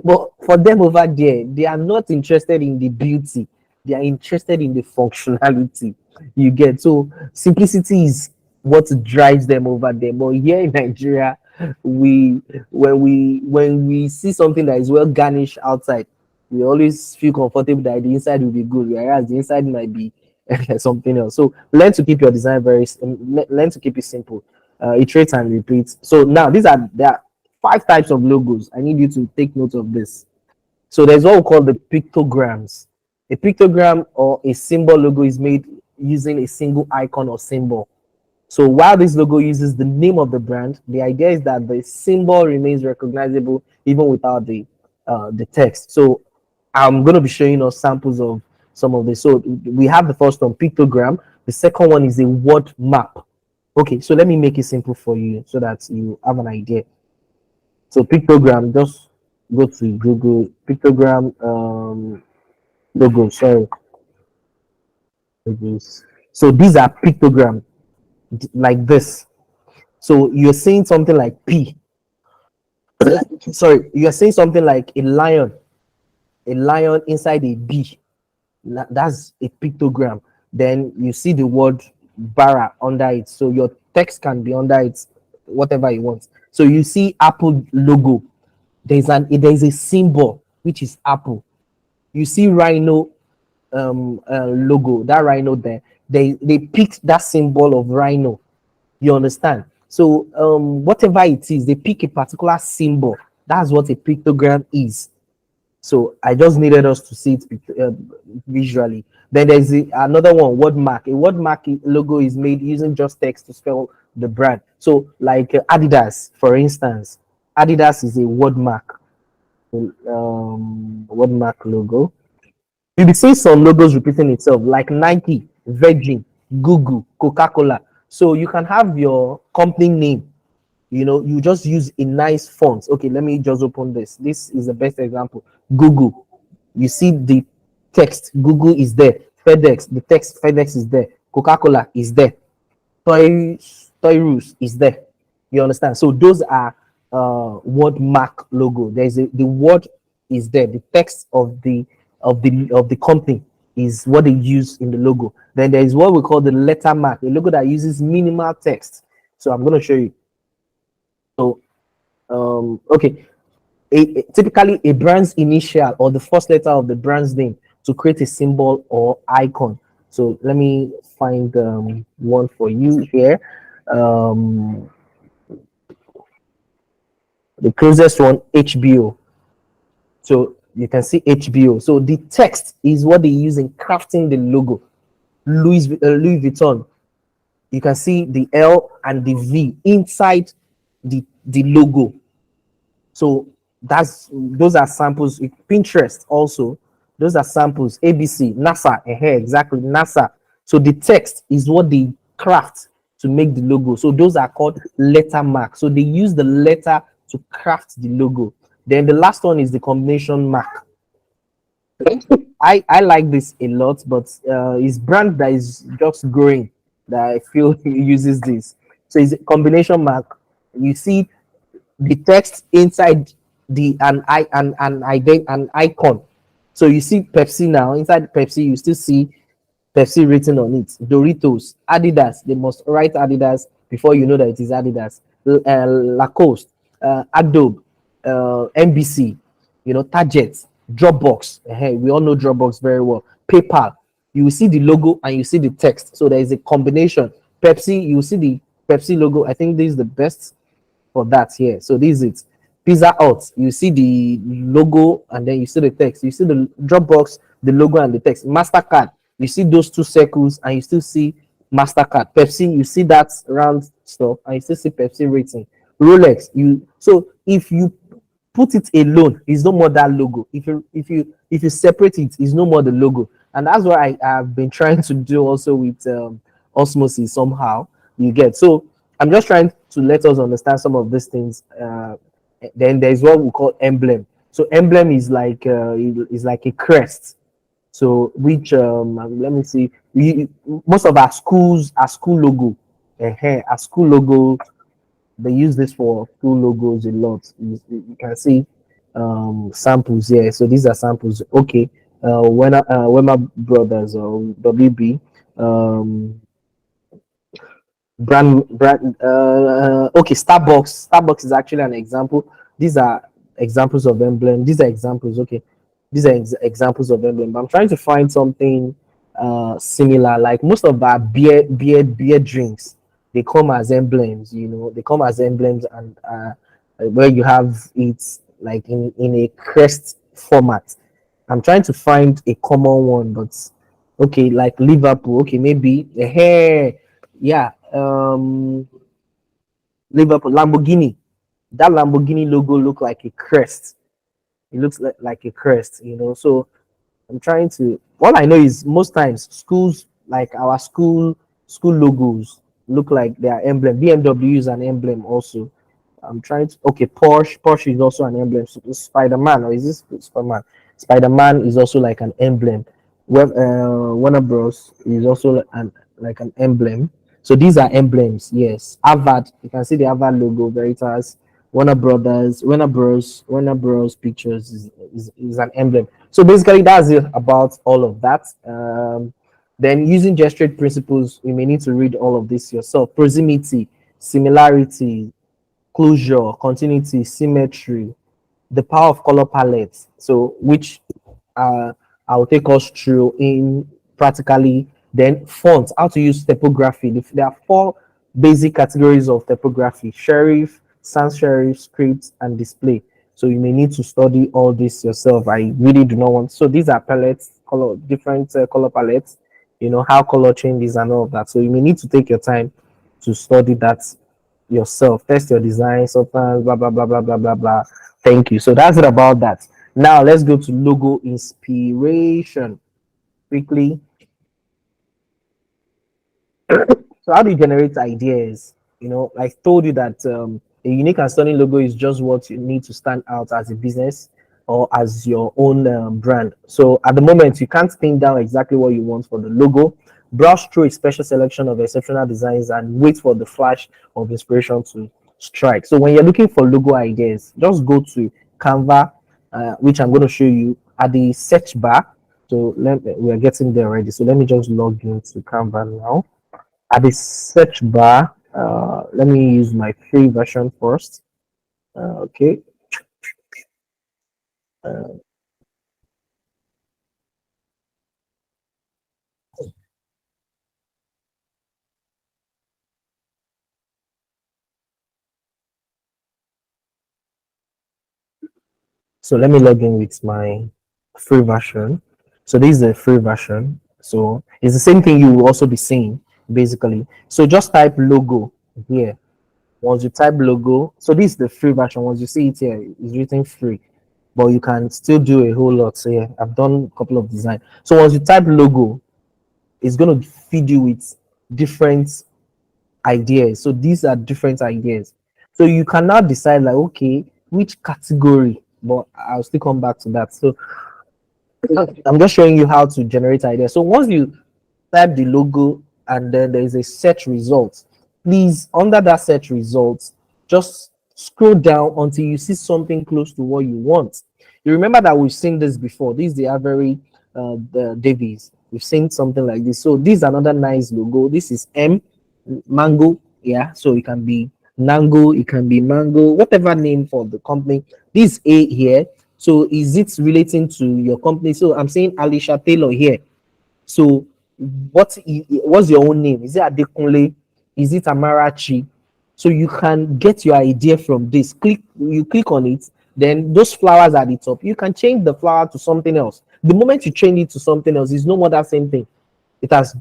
Speaker 1: But for them over there, they are not interested in the beauty, they are interested in the functionality. You get, so simplicity is what drives them over there. But here in Nigeria, we when we see something that is well garnished outside, we always feel comfortable that the inside will be good, whereas the inside might be something else. So learn to keep your design learn to keep it simple, iterate and repeat. So now there are 5 types of logos. I need you to take note of this. So there's what we call the pictograms. A pictogram or a symbol logo is made using a single icon or symbol. So while this logo uses the name of the brand, the idea is that the symbol remains recognizable even without the text. So I'm going to be showing us samples of some of this. So we have the first one, pictogram. The second one is a word map. Okay, so let me make it simple for you so that you have an idea. So pictogram, just go to Google pictogram logo. Sorry, logos. So these are pictogram like this. So you're saying something like P. Sorry, you're saying something like a lion inside a B. That's a pictogram. Then you see the word bara under it. So your text can be under it, whatever you want. So you see Apple logo. There's a symbol which is Apple. You see Rhino logo, that rhino there. They picked that symbol of rhino. You understand? So whatever it is, they pick a particular symbol. That's what a pictogram is. So I just needed us to see it visually. Then there's another one, word mark. A word mark logo is made using just text to spell the brand. So like Adidas, for instance, Adidas is a word mark. Word mark logo. You'll be seeing some logos repeating itself, like Nike, Virgin, Google, Coca-Cola. So you can have your company name. You just use a nice font. Okay, let me just open this. This is the best example. Google. You see the text. Google is there. FedEx. The text FedEx is there. Coca-Cola is there. Toy is there. You understand? So those are word mark logo. The word is there. The text of the company is what they use in the logo. Then there is what we call the letter mark, a logo that uses minimal text. So I'm going to show you. So okay, typically a brand's initial or the first letter of the brand's name to create a symbol or icon. So let me find one for you here. The closest one, HBO. So you can see HBO. So the text is what they use in crafting the logo. Louis Vuitton. You can see the L and the V inside the logo. So those are samples. Pinterest also, those are samples. ABC, NASA, exactly, NASA. So the text is what they craft to make the logo. So those are called letter marks. So they use the letter to craft the logo. Then the last one is the combination mark. I like this a lot, but it's brand that is just growing that I feel uses this. So it's a combination mark. You see the text inside an icon. So you see Pepsi now. Inside Pepsi, you still see Pepsi written on it. Doritos, Adidas. They must write Adidas before you know that it is Adidas. Lacoste, Adobe, NBC, Target, Dropbox. We all know Dropbox very well. PayPal. You will see the logo and you see the text. So there is a combination. Pepsi, you see the Pepsi logo. I think this is the best for that here. So this is it. Pizza Hut, you see the logo and then you see the text. You see the Dropbox, the logo and the text. MasterCard, you see those two circles and you still see MasterCard. Pepsi, you see that round stuff and you still see Pepsi rating. Rolex, so if you put it alone, it's no more that logo. If you separate it, it's no more the logo. And that's what I have been trying to do also with Osmosis somehow. You get, so I'm just trying to let us understand some of these things. Then there's what we call emblem. So emblem is like a crest. So which let me see. Most of our school logo, our school logo, they use this for school logos a lot. You can see samples here. So these are samples. Okay. When my brothers or WB, um okay, Starbucks is actually an example. These are examples of emblem. These are examples. Okay, these are examples of emblem. But I'm trying to find something similar. Like most of our beer drinks, they come as emblems. They come as emblems, and where you have it like in a crest format. I'm trying to find a common one, but okay, like Liverpool. Okay, maybe hey, yeah, Liverpool, Lamborghini. That Lamborghini logo look like a crest. It looks like a crest. So I'm trying to. All I know is most times schools, like our school logos, look like their emblem. BMW is an emblem also. I'm trying to. Okay, Porsche is also an emblem. So Spider Man, or is this Spider Man? Spider Man is also like an emblem. Well, Warner Bros is also like an emblem. So these are emblems. Yes, Harvard. You can see the Harvard logo, Veritas. Warner Bros Pictures is an emblem. So basically, that's it about all of that. Then using gestural principles, you may need to read all of this yourself. Proximity, similarity, closure, continuity, symmetry, the power of color palettes. So which uh, I'll take us through in practically. Then fonts, how to use typography. There are four basic categories of typography: serif, sans serif, script, and display. So you may need to study all this yourself. I really do not want. So these are palettes, different color palettes. How color changes and all of that. So you may need to take your time to study that yourself, test your design, sometimes, blah blah blah blah blah blah blah. Thank you. So that's it about that. Now let's go to logo inspiration quickly. So how do you generate ideas? I told you that a unique and stunning logo is just what you need to stand out as a business or as your own brand. So at the moment, you can't pin down exactly what you want for the logo. Browse through a special selection of exceptional designs and wait for the flash of inspiration to strike. So when you're looking for logo ideas, just go to Canva, which I'm going to show you at the search bar. So we're getting there already. So let me just log into Canva now. At the search bar, let me use my free version first. Okay. Uh, so let me log in with my free version. So this is the free version. So it's the same thing you will also be seeing basically. So just type logo here. Once you type logo, so this is the free version. Once you see it here, it's written free, but you can still do a whole lot. So yeah, I've done a couple of design. So once you type logo, it's going to feed you with different ideas. So these are different ideas. So you can now decide like, okay, which category, but I'll still come back to that. So I'm just showing you how to generate ideas. So once you type the logo and then there is a search result, please under that search results, just scroll down until you see something close to what you want. You remember that we've seen this before. These they are very the Davies. We've seen something like this. So this is another nice logo. This is M Mango. Yeah, so it can be Nango, it can be Mango, whatever name for the company. This A here. So is it relating to your company? So I'm saying Alicia Taylor here. So what's your own name? Is it Adekunle? Is it Amarachi? So you can get your idea from this. You click on it, then those flowers at the top, you can change the flower to something else. The moment you change it to something else, it's no more that same thing. It has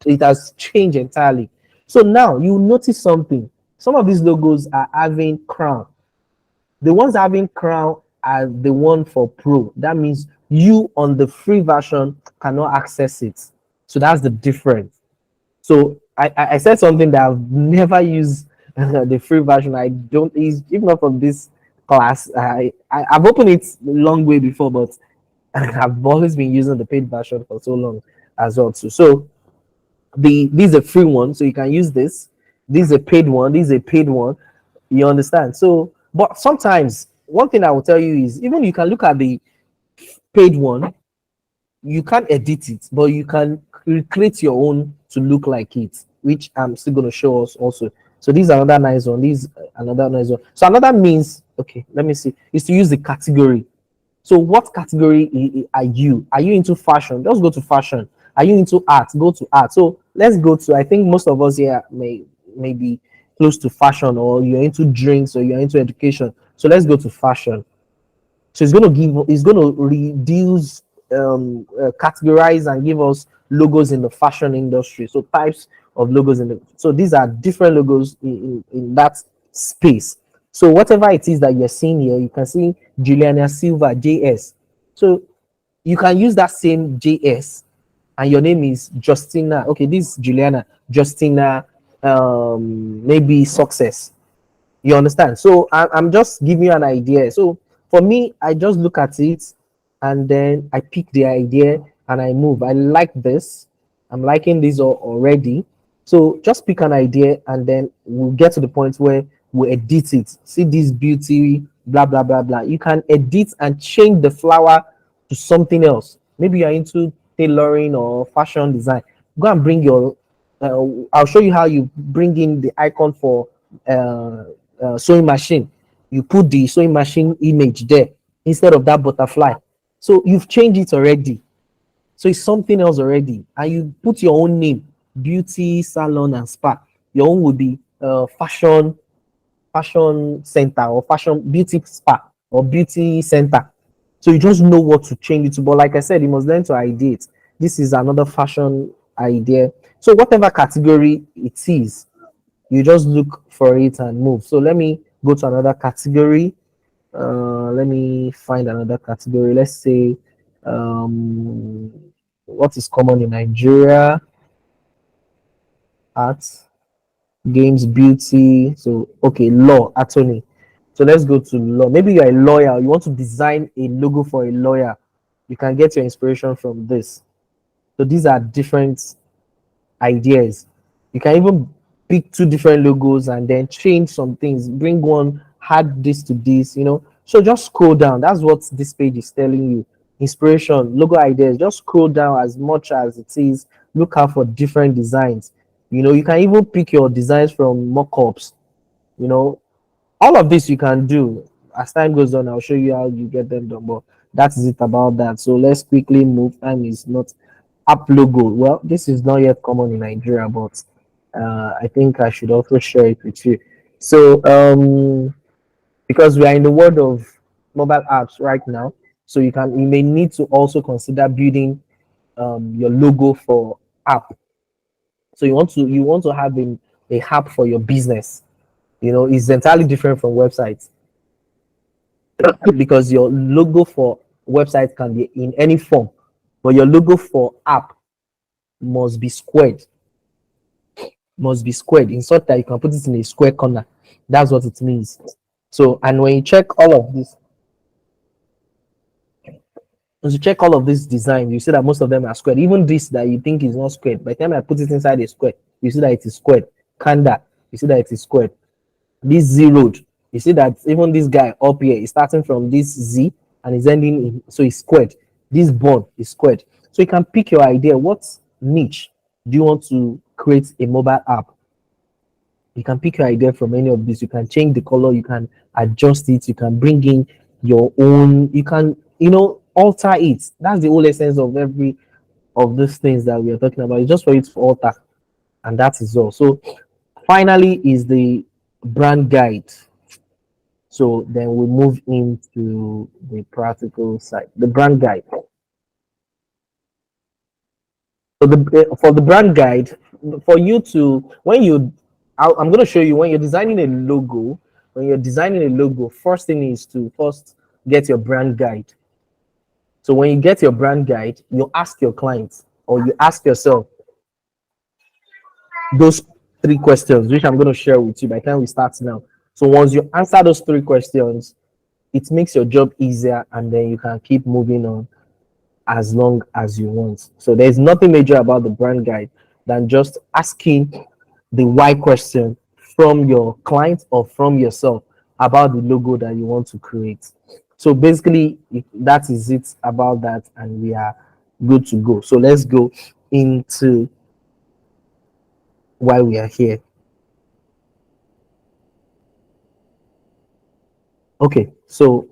Speaker 1: it has changed entirely. So now you notice something. Some of these logos are having crown. The ones having crown are the one for pro. That means you on the free version cannot access it. So that's the difference. So I said something that I've never used the free version. I don't is if not from this class. I've opened it a long way before, but I've always been using the paid version for so long as well too. So this is a free one, so you can use this. This is a paid one. This is a paid one. You understand? So, but sometimes one thing I will tell you is, even you can look at the paid one, you can't edit it, but you can create your own to look like it, which I'm still going to show us also. So this is another nice one. This is another nice one. So another means, okay, let me see, is to use the category. So what category are you? Are you into fashion? Just go to fashion. Are you into art? Go to art. So let's go to, I think most of us here may be close to fashion, or you're into drinks, or you're into education. So let's go to fashion. So it's going to reduce, categorize and give us logos in the fashion industry. So types of logos in the, so these are different logos in that space. So whatever it is that you're seeing here, you can see Juliana Silva JS. So you can use that same JS, and your name is Justina. Okay, this is Juliana, Justina, maybe success. You understand? So I'm just giving you an idea. So for me, I just look at it, and then I pick the idea and I move. I like this. I'm liking this already. So just pick an idea, and then we'll get to the point where we edit it. See this beauty, blah blah blah blah. You can edit and change the flower to something else. Maybe you're into tailoring or fashion design. Go and bring your. I'll show you how you bring in the icon for uh, sewing machine. You put the sewing machine image there instead of that butterfly. So you've changed it already. So it's something else already. And you put your own name, beauty salon and spa. Your own would be fashion center, or fashion beauty spa, or beauty center. So you just know what to change it to. But like I said, you must learn to ideate. This is another fashion idea. So whatever category it is, you just look for it and move. So let me go to another category. Let me find another category. Let's say, um, what is common in Nigeria? Arts, games, beauty. So okay, law, attorney. So let's go to law. Maybe you're a lawyer. You want to design a logo for a lawyer. You can get your inspiration from this. So these are different ideas. You can even pick two different logos and then change some things, bring one, add this to this, So just scroll down. That's what this page is telling you. Inspiration, logo ideas. Just scroll down as much as it is. Look out for different designs. You can even pick your designs from mock-ups. All of this you can do. As time goes on, I'll show you how you get them done. But that's it about that. So let's quickly move. Time is not app logo. Well, this is not yet common in Nigeria, but I think I should also share it with you. So, because we are in the world of mobile apps right now, so you may need to also consider building your logo for app. So you want to have a app for your business. It's entirely different from websites, because your logo for website can be in any form, but your logo for app must be squared in such that you can put it in a square corner. That's what it means. So, and when you check all of this, once you check all of this design, you see that most of them are squared. Even this that you think is not squared, by the time I put it inside a square, you see that it is squared. Kanda, you see that it is squared. This zeroed, you see that even this guy up here is starting from this Z and is ending in, so it's squared. This bond is squared. So you can pick your idea. What niche do you want to create a mobile app? You can pick your idea from any of these. You can change the color, you can adjust it, you can bring in your own, you can, alter it. That's the whole essence of every of these things that we are talking about. It's just for you to alter, and that is all. So finally is the brand guide. So then we move into the practical side, the brand guide. So for the brand guide, for you to when you, I'm going to show you when you're designing a logo. When you're designing a logo, first thing is to first get your brand guide. So when you get your brand guide, you ask your clients, or you ask yourself those three questions, which I'm going to share with you by the time we start now. So once you answer those three questions, it makes your job easier, and then you can keep moving on as long as you want. So there's nothing major about the brand guide than just asking the why question from your client or from yourself, about the logo that you want to create. So basically, that is it about that, and we are good to go. So let's go into why we are here. Okay, so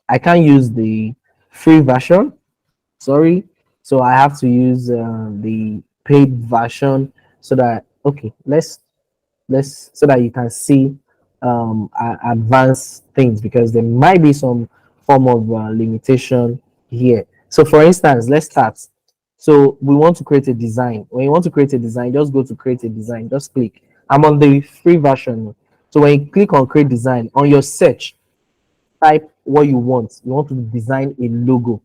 Speaker 1: I can't use the free version. Sorry, so I have to use the paid version so that okay, let's so that you can see advanced things because there might be some form of limitation here. So for instance, let's start. So we want to create a design. When you want to create a design, just go to create a design, just click. I'm on the free version. So when you click on create design on your search, type what you want. You want to design a logo,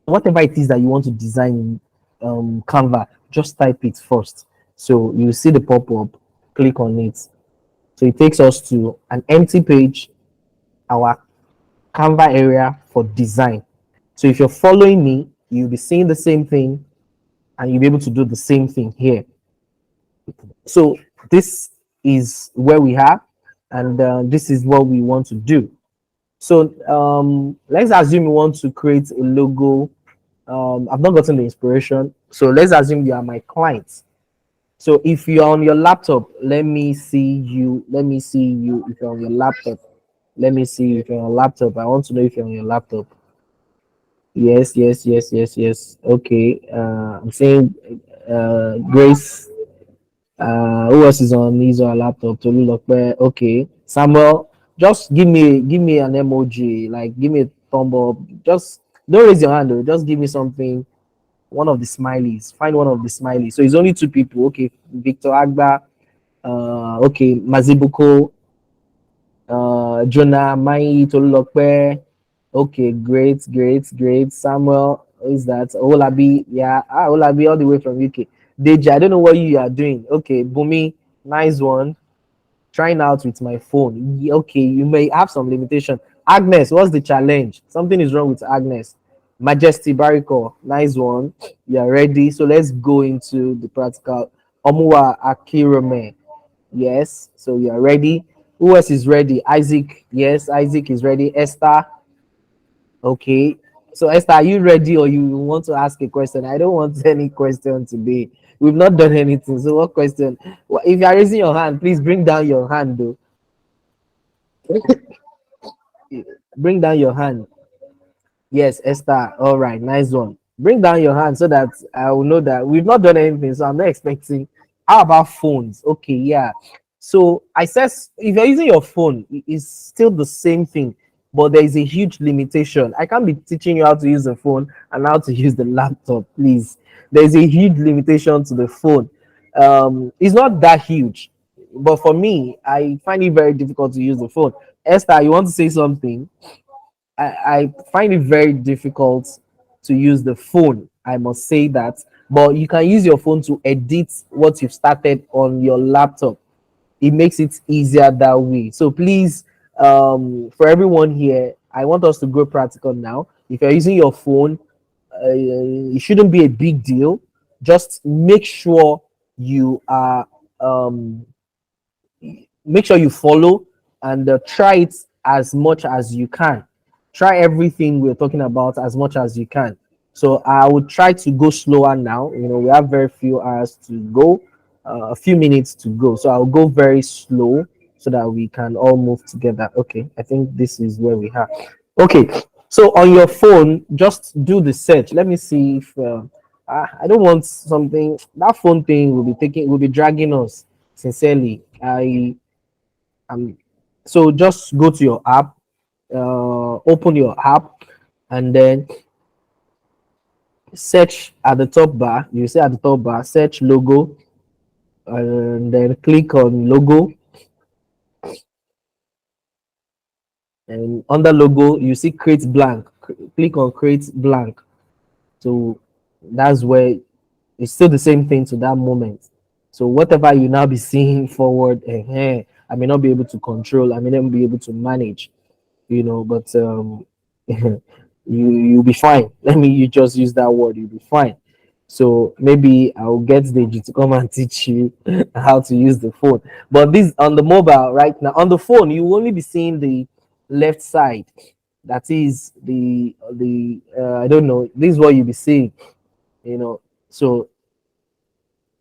Speaker 1: whatever it is that you want to design in Canva, just type it first. So you see the pop-up, click on it. So it takes us to an empty page, our Canva area for design. So if you're following me, you'll be seeing the same thing and you'll be able to do the same thing here. So this is where we are, and this is what we want to do. So let's assume we want to create a logo. I've not gotten the inspiration. So let's assume you are my client. So if you're on your laptop, let me see you. Let me see you if you're on your laptop. Let me see if you're on your laptop. I want to know if you're on your laptop. Yes, yes, yes, yes, yes. Okay. I'm saying Grace. Who else is on his or her laptop? Tolu Lokpe. Okay. Samuel, just give me an emoji, like give me a thumb up. Just don't raise your hand though. Just give me something, one of the smileys. Find one of the smileys. So it's only two people. Okay, Victor Agba. Okay, Mazibuko. Jonah Mai Tolulokpe. Okay, great, great, great. Samuel, who is that? Olabi, yeah, Olabi all the way from UK. Deji, I don't know what you are doing. Okay, Bumi, nice one. Trying out with my phone. Okay, you may have some limitation. Agnes, what's the challenge? Something is wrong with Agnes. Majesty Bariko, nice one. You are ready. So let's go into the practical. Omuwa Akirome, yes. So you are ready. Who else is ready? Isaac, yes. Isaac is ready. Esther, okay. So Esther, are you ready or you want to ask a question? I don't want any question today. We've not done anything. So what question? If you are raising your hand, please bring down your hand though. Bring down your hand. Yes, Esther. All right, nice one. Bring down your hand so that I will know that we've not done anything. So I'm not expecting. How about phones? Okay, yeah. So I says if you're using your phone, it's still the same thing, but there is a huge limitation. I can't be teaching you how to use the phone and how to use the laptop, please. There is a huge limitation to the phone. It's not that huge, but for me, I find it very difficult to use the phone. Esther, you want to say something? I find it very difficult to use the phone. I must say that. But you can use your phone to edit what you've started on your laptop. It makes it easier that way. So please, for everyone here, I want us to go practical now. If you're using your phone, it shouldn't be a big deal. Just you are um, make sure you follow and try it as much as you can. Try everything we're talking about as much as you can. So I will try to go slower now. You know, we have very few hours to go, a few minutes to go. So I'll go very slow so that we can all move together. Okay, I think this is where we are. Okay, so on your phone, just do the search. Let me see if I don't want something. That phone thing will be dragging us. Sincerely, um, so just go to your app, open your app, and then search at the top bar. You see at the top bar, search logo, and then click on logo. And under logo, you see create blank. Click on create blank. So that's where it's still the same thing to that moment. So whatever you now be seeing forward, I may not be able to control. I may not be able to manage. But you'll be fine. Let me you just use that word, you'll be fine. So maybe I'll get Deji to come and teach you how to use the phone. But this on the mobile right now, on the phone, you will only be seeing the left side. That is the I don't know. This is what you'll be seeing. You know, so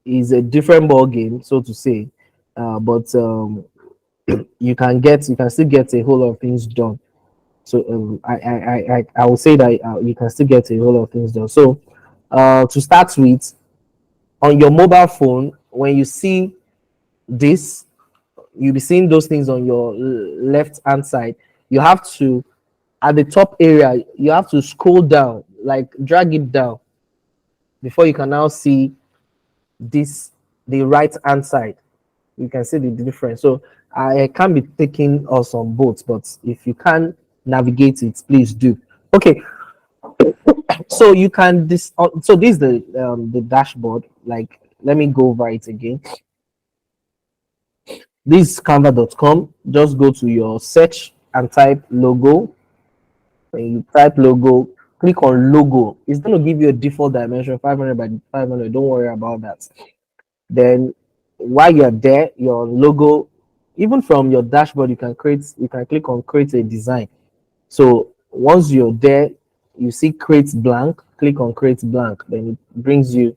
Speaker 1: it's a different ball game, so to say. But you can still get a whole lot of things done. So I will say that you can still get a whole lot of things done. So to start with, on your mobile phone, when you see this, you'll be seeing those things on your left hand side. You have to, at the top area, you have to scroll down, like drag it down before you can now see this, the right hand side. You can see the difference. So I can't be taking us on both, but if you can navigate it, please do. Okay, so you can this. So this is the dashboard. Like, let me go over it again. This is canva.com. Just go to your search and type logo. When you type logo, click on logo. It's going to give you a default dimension 500 by 500. Don't worry about that. Then while you're there, your logo, even from your dashboard, you can click on create a design. So once you're there, you see create blank, click on create blank, then it brings you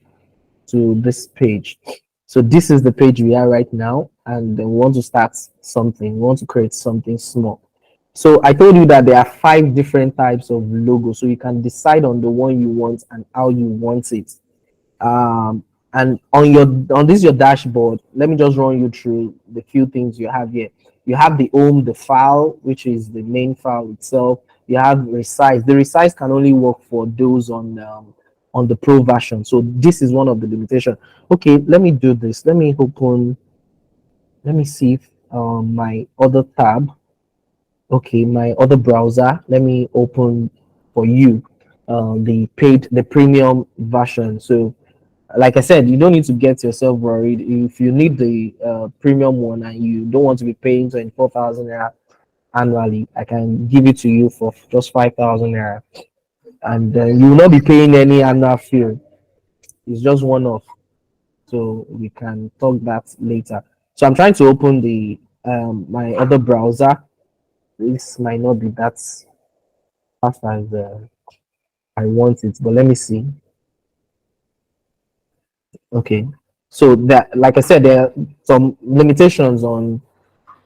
Speaker 1: to this page. So this is the page we are right now, and then we want to start something. We want to create something small. So I told you that there are 5 different types of logo. So you can decide on the one you want and how you want it. Um, and on this your dashboard, let me just run you through the few things you have here. You have the home, the file, which is the main file itself. You have resize. The resize can only work for those on the pro version. So this is one of the limitations. Okay, let me do this. Let me open. Let me see if my other tab. Okay, my other browser. Let me open for you the premium version. So like I said, you don't need to get yourself worried. If you need the premium one and you don't want to be paying 24,000 naira annually, I can give it to you for just 5,000 naira, and you will not be paying any annual fee. It's just one off, so we can talk that later. So I'm trying to open the my other browser. This might not be that fast as I want it, but let me see. Okay, so that, like I said, there are some limitations on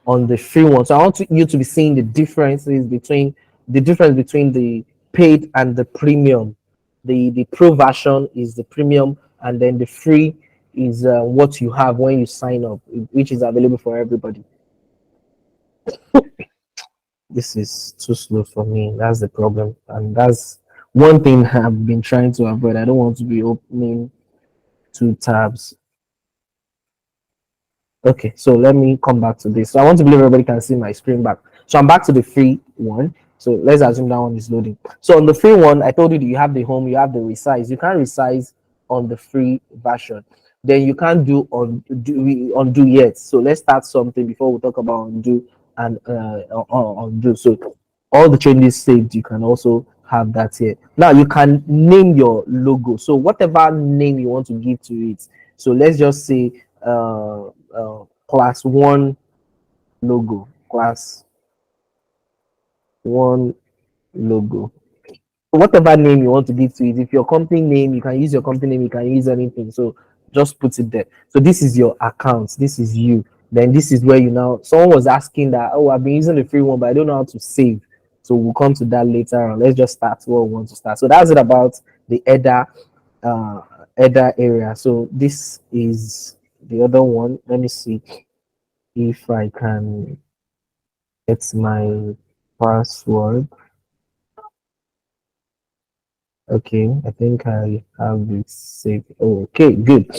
Speaker 1: the free one. So I want you to be seeing the difference between the paid and the premium. The pro version is the premium, and then the free is what you have when you sign up, which is available for everybody. This is too slow for me. That's the problem, and that's one thing I've been trying to avoid. I don't want to be opening 2 tabs. Okay, so let me come back to this. So I want to believe everybody can see my screen back. So I'm back to the free one. So let's assume that one is loading. So on the free one, I told you that you have the home, you have the resize. You can't resize on the free version. Then you can't do undo yet. So let's start something before we talk about undo and undo. So all the changes saved, you can also have that here. Now you can name your logo. So whatever name you want to give to it. So let's just say class one logo, class one logo, whatever name you want to give to it. If your company name, you can use your company name, you can use anything. So just put it there. So this is your account, this is you. Then this is where you now, someone was asking that, oh, I've been using the free one, but I don't know how to save. So we'll come to that later on. Let's just start where we want to start. So that's it about the uh header area. So this is the other one. Let me see if I can get my password. Okay, I think I have it saved. Oh, okay, good.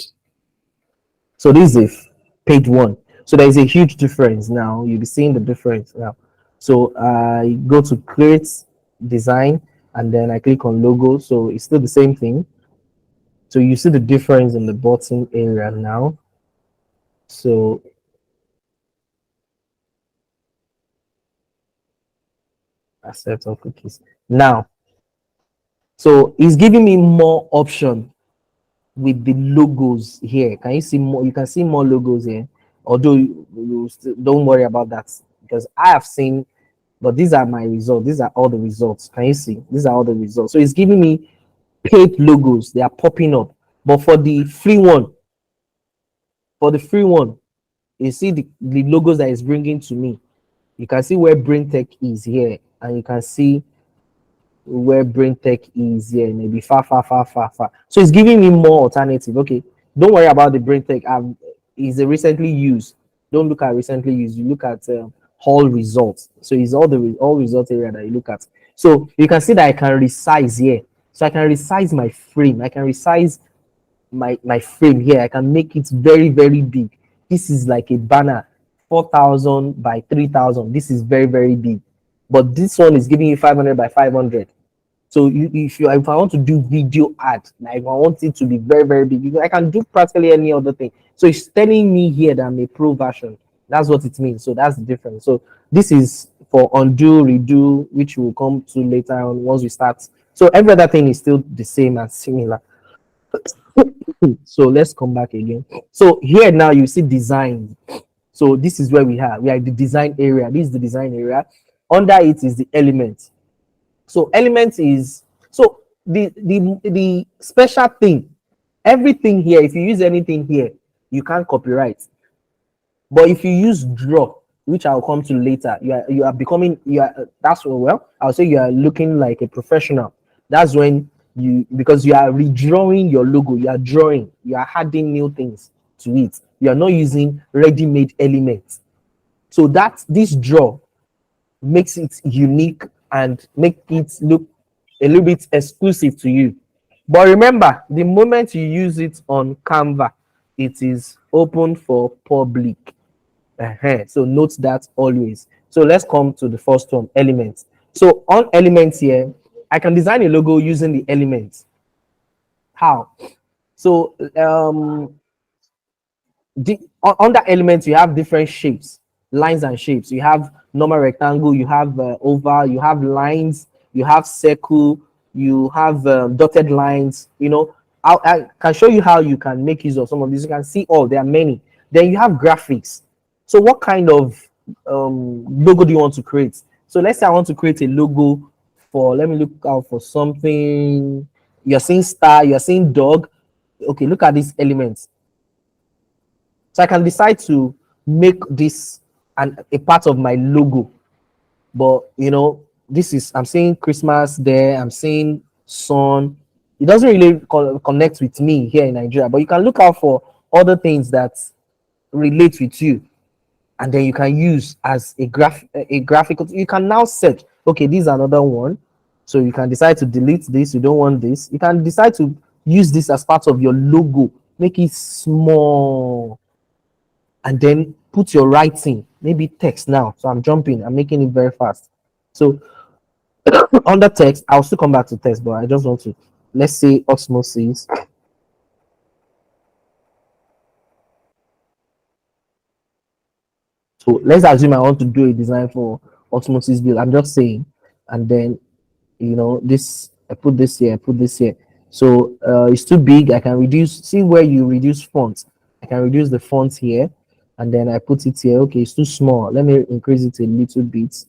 Speaker 1: So this is page one. So there is a huge difference now. You'll be seeing the difference now. So I go to create design and then I click on logo. So it's still the same thing. So you see the difference in the bottom area now. So accept all cookies. Now, so it's giving me more option. with the logos here. Can you see more? You can see more logos here. Although you still don't worry about that because I have seen, but these are my results. These are all the results. Can you see? These are all the results. So it's giving me paid logos. They are popping up. But for the free one, you see the logos that is bringing to me. You can see where Brain Tech is here, and you can see where Brain Tech is here, maybe far, far, far, far, far. So it's giving me more alternative. Okay, don't worry about the Brain Tech. Is a recently used. Don't look at recently used. You look at all results. So it's all results area that you look at. So you can see that I can resize here. So I can resize my frame. I can resize my frame here. I can make it very, very big. This is like a banner, 4,000 by 3,000. This is very, very big. But this one is giving you 500 by 500. So if I want to do video ad, like if I want it to be very, very big, I can do practically any other thing. So it's telling me here that I'm a pro version. That's what it means. So that's the difference. So this is for undo, redo, which we'll come to later on once we start. So every other thing is still the same and similar. So let's come back again. So here now you see design. So this is where we are the design area. This is the design area. Under it is the element. So element is so the special thing. Everything here, if you use anything here, you can't copyright. But if you use draw, which I'll come to later, you are becoming you are that's well, I'll say you are looking like a professional. That's when you because you are redrawing your logo, you are drawing, you are adding new things to it. You are not using ready-made elements. So that this draw makes it unique and make it look a little bit exclusive to you. But remember, the moment you use it on Canva, it is open for public. So note that always. So let's come to the first one, elements. So on elements here, I can design a logo using the elements. How? So under elements you have different shapes, lines and shapes. You have normal rectangle, you have oval, you have lines, you have circle, you have dotted lines. I can show you how you can make use of some of these. You can see all there are many. Then you have graphics. So what kind of logo do you want to create? So let's say I want to create a logo for, let me look out for something. You're seeing star, you're seeing dog. Okay, look at these elements. So I can decide to make this a part of my logo. But this is, I'm seeing Christmas there, I'm seeing sun. It doesn't really connect with me here in Nigeria, but you can look out for other things that relate with you, and then you can use as a graphical. You can now search, okay, this is another one. So you can decide to delete this, you don't want this. You can decide to use this as part of your logo, make it small, and then put your writing, maybe text now. So I'm jumping, I'm making it very fast. So under text, I'll still come back to text, but I just want to, let's say osmosis. So let's assume I want to do a design for osmosis build. I'm just saying, and then this, I put this here, I put this here. So it's too big. I can reduce. See where you reduce fonts. I can reduce the fonts here, and then I put it here. Okay, it's too small. Let me increase it a little bit.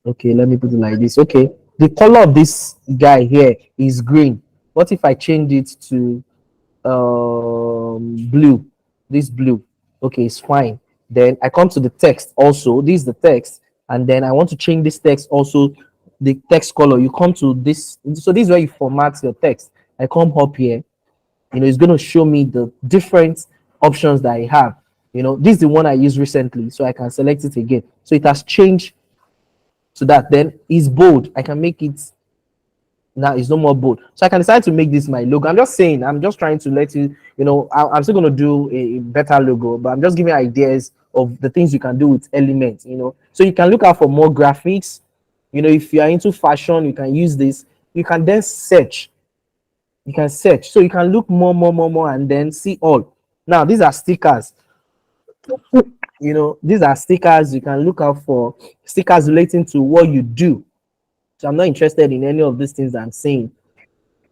Speaker 1: Okay, let me put it like this. Okay, the color of this guy here is green. What if I change it to blue? This blue. Okay, it's fine. Then I come to the text also. This is the text, and then I want to change this text also, the text color. You come to this. So this is where you format your text. I come up here. It's going to show me the different options that I have. This is the one I used recently, so I can select it again. So it has changed to that. Then it's bold. I can make it now, it's no more bold. So I can decide to make this my logo. I'm just saying, I'm just trying to let you, I'm still going to do a better logo, but I'm just giving ideas of the things you can do with elements. So you can look out for more graphics. If you are into fashion, you can use this. You can then search. You can search. So you can look more, and then see all. Now, these are stickers. These are stickers. You can look out for stickers relating to what you do. So I'm not interested in any of these things that I'm saying.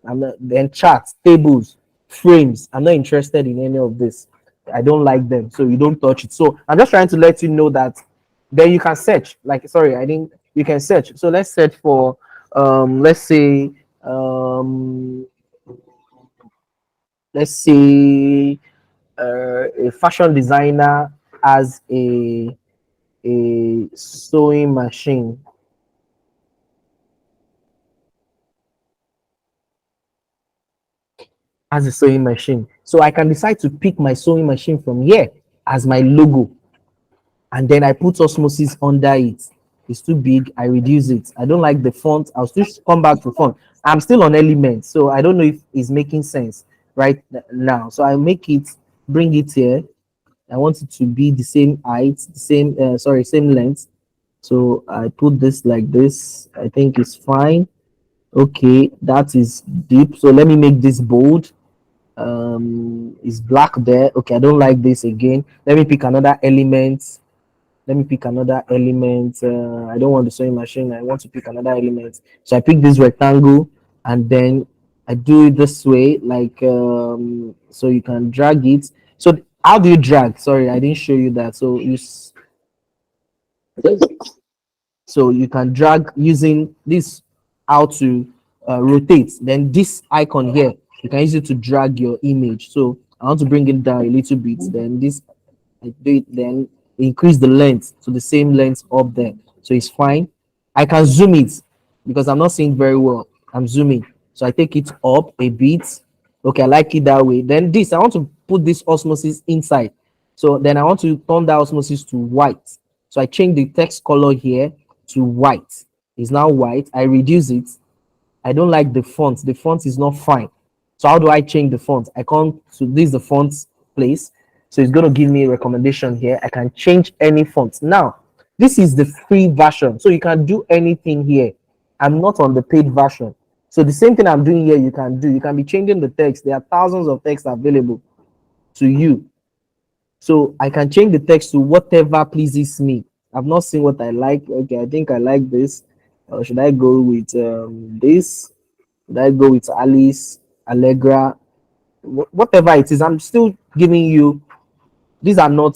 Speaker 1: I'm not, then charts, tables, frames. I'm not interested in any of this. I don't like them, so you don't touch it. So I'm just trying to let you know that. Then you can search. Like, sorry, I didn't. You can search. So let's search for, let's say, um, let's say, a fashion designer as a sewing machine. As a sewing machine. So I can decide to pick my sewing machine from here as my logo, and then I put osmosis under it. It's too big, I reduce it. I don't like the font. I'll still come back to font. I'm still on elements, so I don't know if it's making sense right now. So I make it, bring it here. I want it to be the same height, the same, sorry, same length. So I put this like this. I think it's fine. Okay, that is deep. So let me make this bold. Is black there. Okay, I don't like this again. Let me pick another element. Let me pick another element. I don't want the sewing machine. I want to pick another element. So I pick this rectangle, and then I do it this way, like, so you can drag it. So how do you drag? Sorry, I didn't show you that. So so you can drag using this, how to rotate. Then this icon here, you can use it to drag your image. So I want to bring it down a little bit. Then this, I do it, then increase the length to the same length up there. So it's fine. I can zoom it because I'm not seeing very well. I'm zooming. So I take it up a bit. Okay, I like it that way. Then this, I want to put this osmosis inside. So then I want to turn that osmosis to white. So I change the text color here to white. It's now white. I reduce it. I don't like the font. The font is not fine. So how do I change the font? I come to this, the font place. So it's going to give me a recommendation here. I can change any font. Now, this is the free version. So you can do anything here. I'm not on the paid version. So the same thing I'm doing here, you can do. You can be changing the text. There are thousands of texts available to you. So I can change the text to whatever pleases me. I've not seen what I like. Okay, I think I like this. Or should I go with this? Should I go with Alice, Allegra, whatever it is? I'm still giving you. These are not.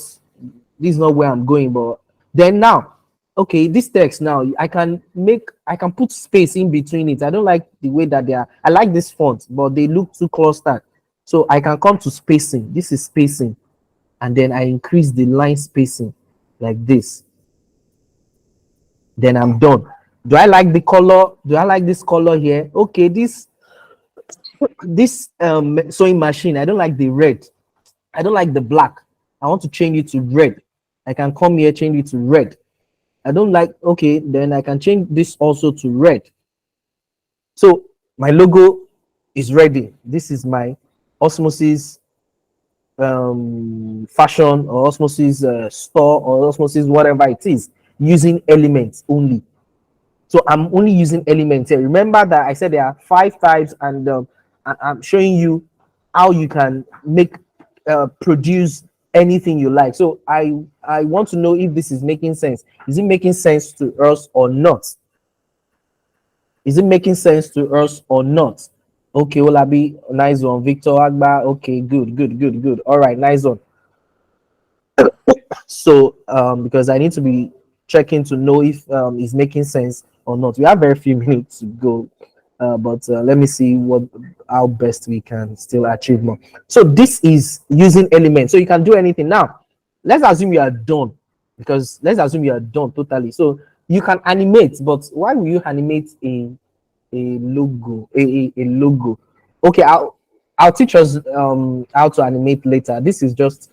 Speaker 1: This is not where I'm going. But then now, okay, this text now, I can put space in between it. I don't like the way that they are. I like this font, but they look too clustered. So I can come to spacing. This is spacing, and then I increase the line spacing like this. Then I'm done. Do I like the color? Do I like this color here? Okay, this sewing machine, I don't like the red. I don't like the black. I want to change it to red. I can come here, change it to red. I don't like, okay, then I can change this also to red. So my logo is ready. This is my osmosis fashion, or osmosis store, or osmosis whatever it is, using elements only. So I'm only using elements here. Remember that I said there are 5 types, and I'm showing you how you can make produce anything you like. So I want to know if this is making sense. Is it making sense to us or not? Is it making sense to us or not? Okay, Olabi, nice one. Victor Agba, okay, good, good, good, good. All right, nice one. So because I need to be checking to know if it's making sense or not. We have very few minutes to go, but let me see what how best we can still achieve more. So this is using elements, so you can do anything. Now let's assume you are done, because let's assume you are done totally. So you can animate, but why will you animate a logo, a logo? Okay, I'll teach us how to animate later. This is just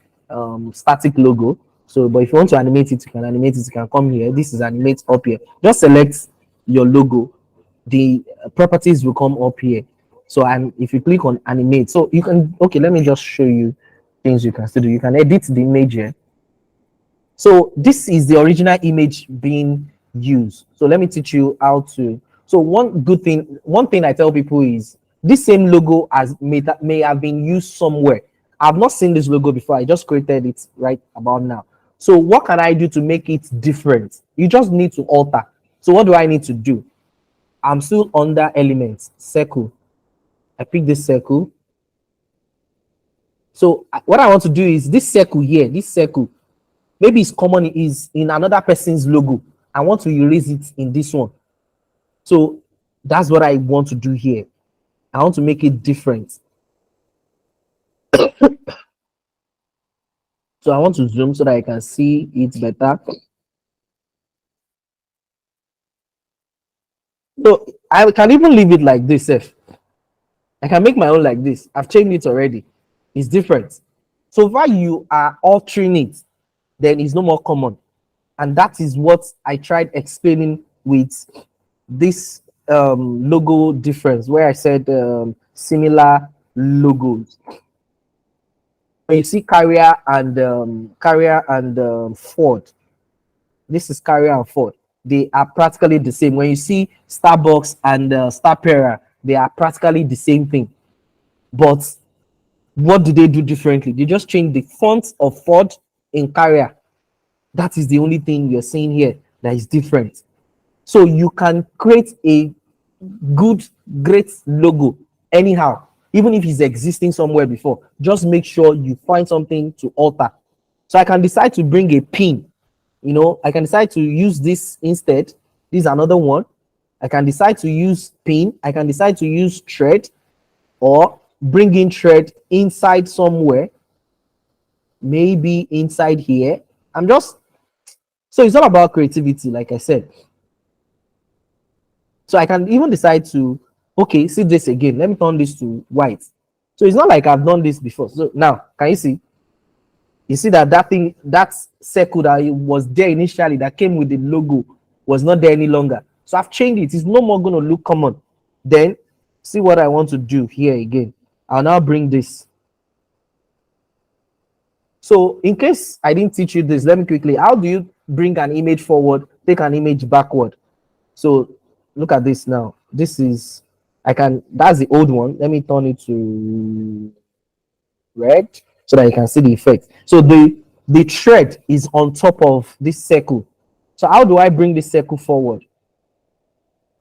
Speaker 1: static logo. So but if you want to animate it, you can animate it. You can come here. This is animate up here. Just select your logo. The properties will come up here. So and if you click on animate, so you can, okay, let me just show you things you can still do. You can edit the image here. So this is the original image being used. So let me teach you how to. So one thing I tell people is this same logo may have been used somewhere. I've not seen this logo before. I just created it right about now. So what can I do to make it different? You just need to alter. So what do I need to do? I'm still under elements, circle. I pick this circle. So what I want to do is this circle here, this circle, maybe it's common is in another person's logo. I want to erase it in this one. So that's what I want to do here. I want to make it different. So I want to zoom so that I can see it better. So I can even leave it like this. If I can make my own like this, I've changed it already. It's different. So far you are altering it, then it's no more common. And that is what I tried explaining with this logo difference, where I said similar logos. When you see Carrier and Ford, this is Carrier and Ford. They are practically the same. When you see Starbucks and Starpera, they are practically the same thing. But what do they do differently? They just change the font of Ford in Carrier. That is the only thing you're seeing here that is different. So you can create a good, great logo anyhow, even if it's existing somewhere before. Just make sure you find something to alter. So I can decide to bring a pin. I can decide to use this instead. This is another one. I can decide to use pin. I can decide to use thread, or bring in thread inside somewhere, maybe inside here. So it's all about creativity, like I said. So I can even decide to, okay, see this again. Let me turn this to white. So it's not like I've done this before. So now, can you see? You see that thing, that circle that was there initially that came with the logo was not there any longer. So I've changed it. It's no more going to look common. Then, see what I want to do here again. I'll now bring this. So in case I didn't teach you this, let me quickly, how do you bring an image forward, take an image backward? So look at this now. This is, that's the old one. Let me turn it to red so that you can see the effect. So the thread is on top of this circle. So how do I bring this circle forward?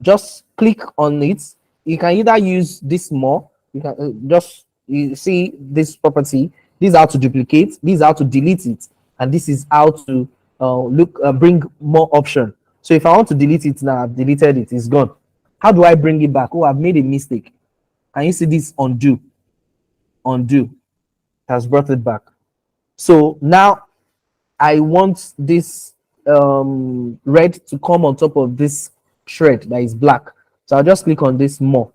Speaker 1: Just click on it. You can either use this more. You can you see this property. This is how to duplicate. This is how to delete it, and this is how to bring more option. So if I want to delete it now, I've deleted it. It's gone. How do I bring it back? Oh, I've made a mistake. Can you see this? Undo. Undo has brought it back. So now I want this red to come on top of this thread that is black. So I'll just click on this more.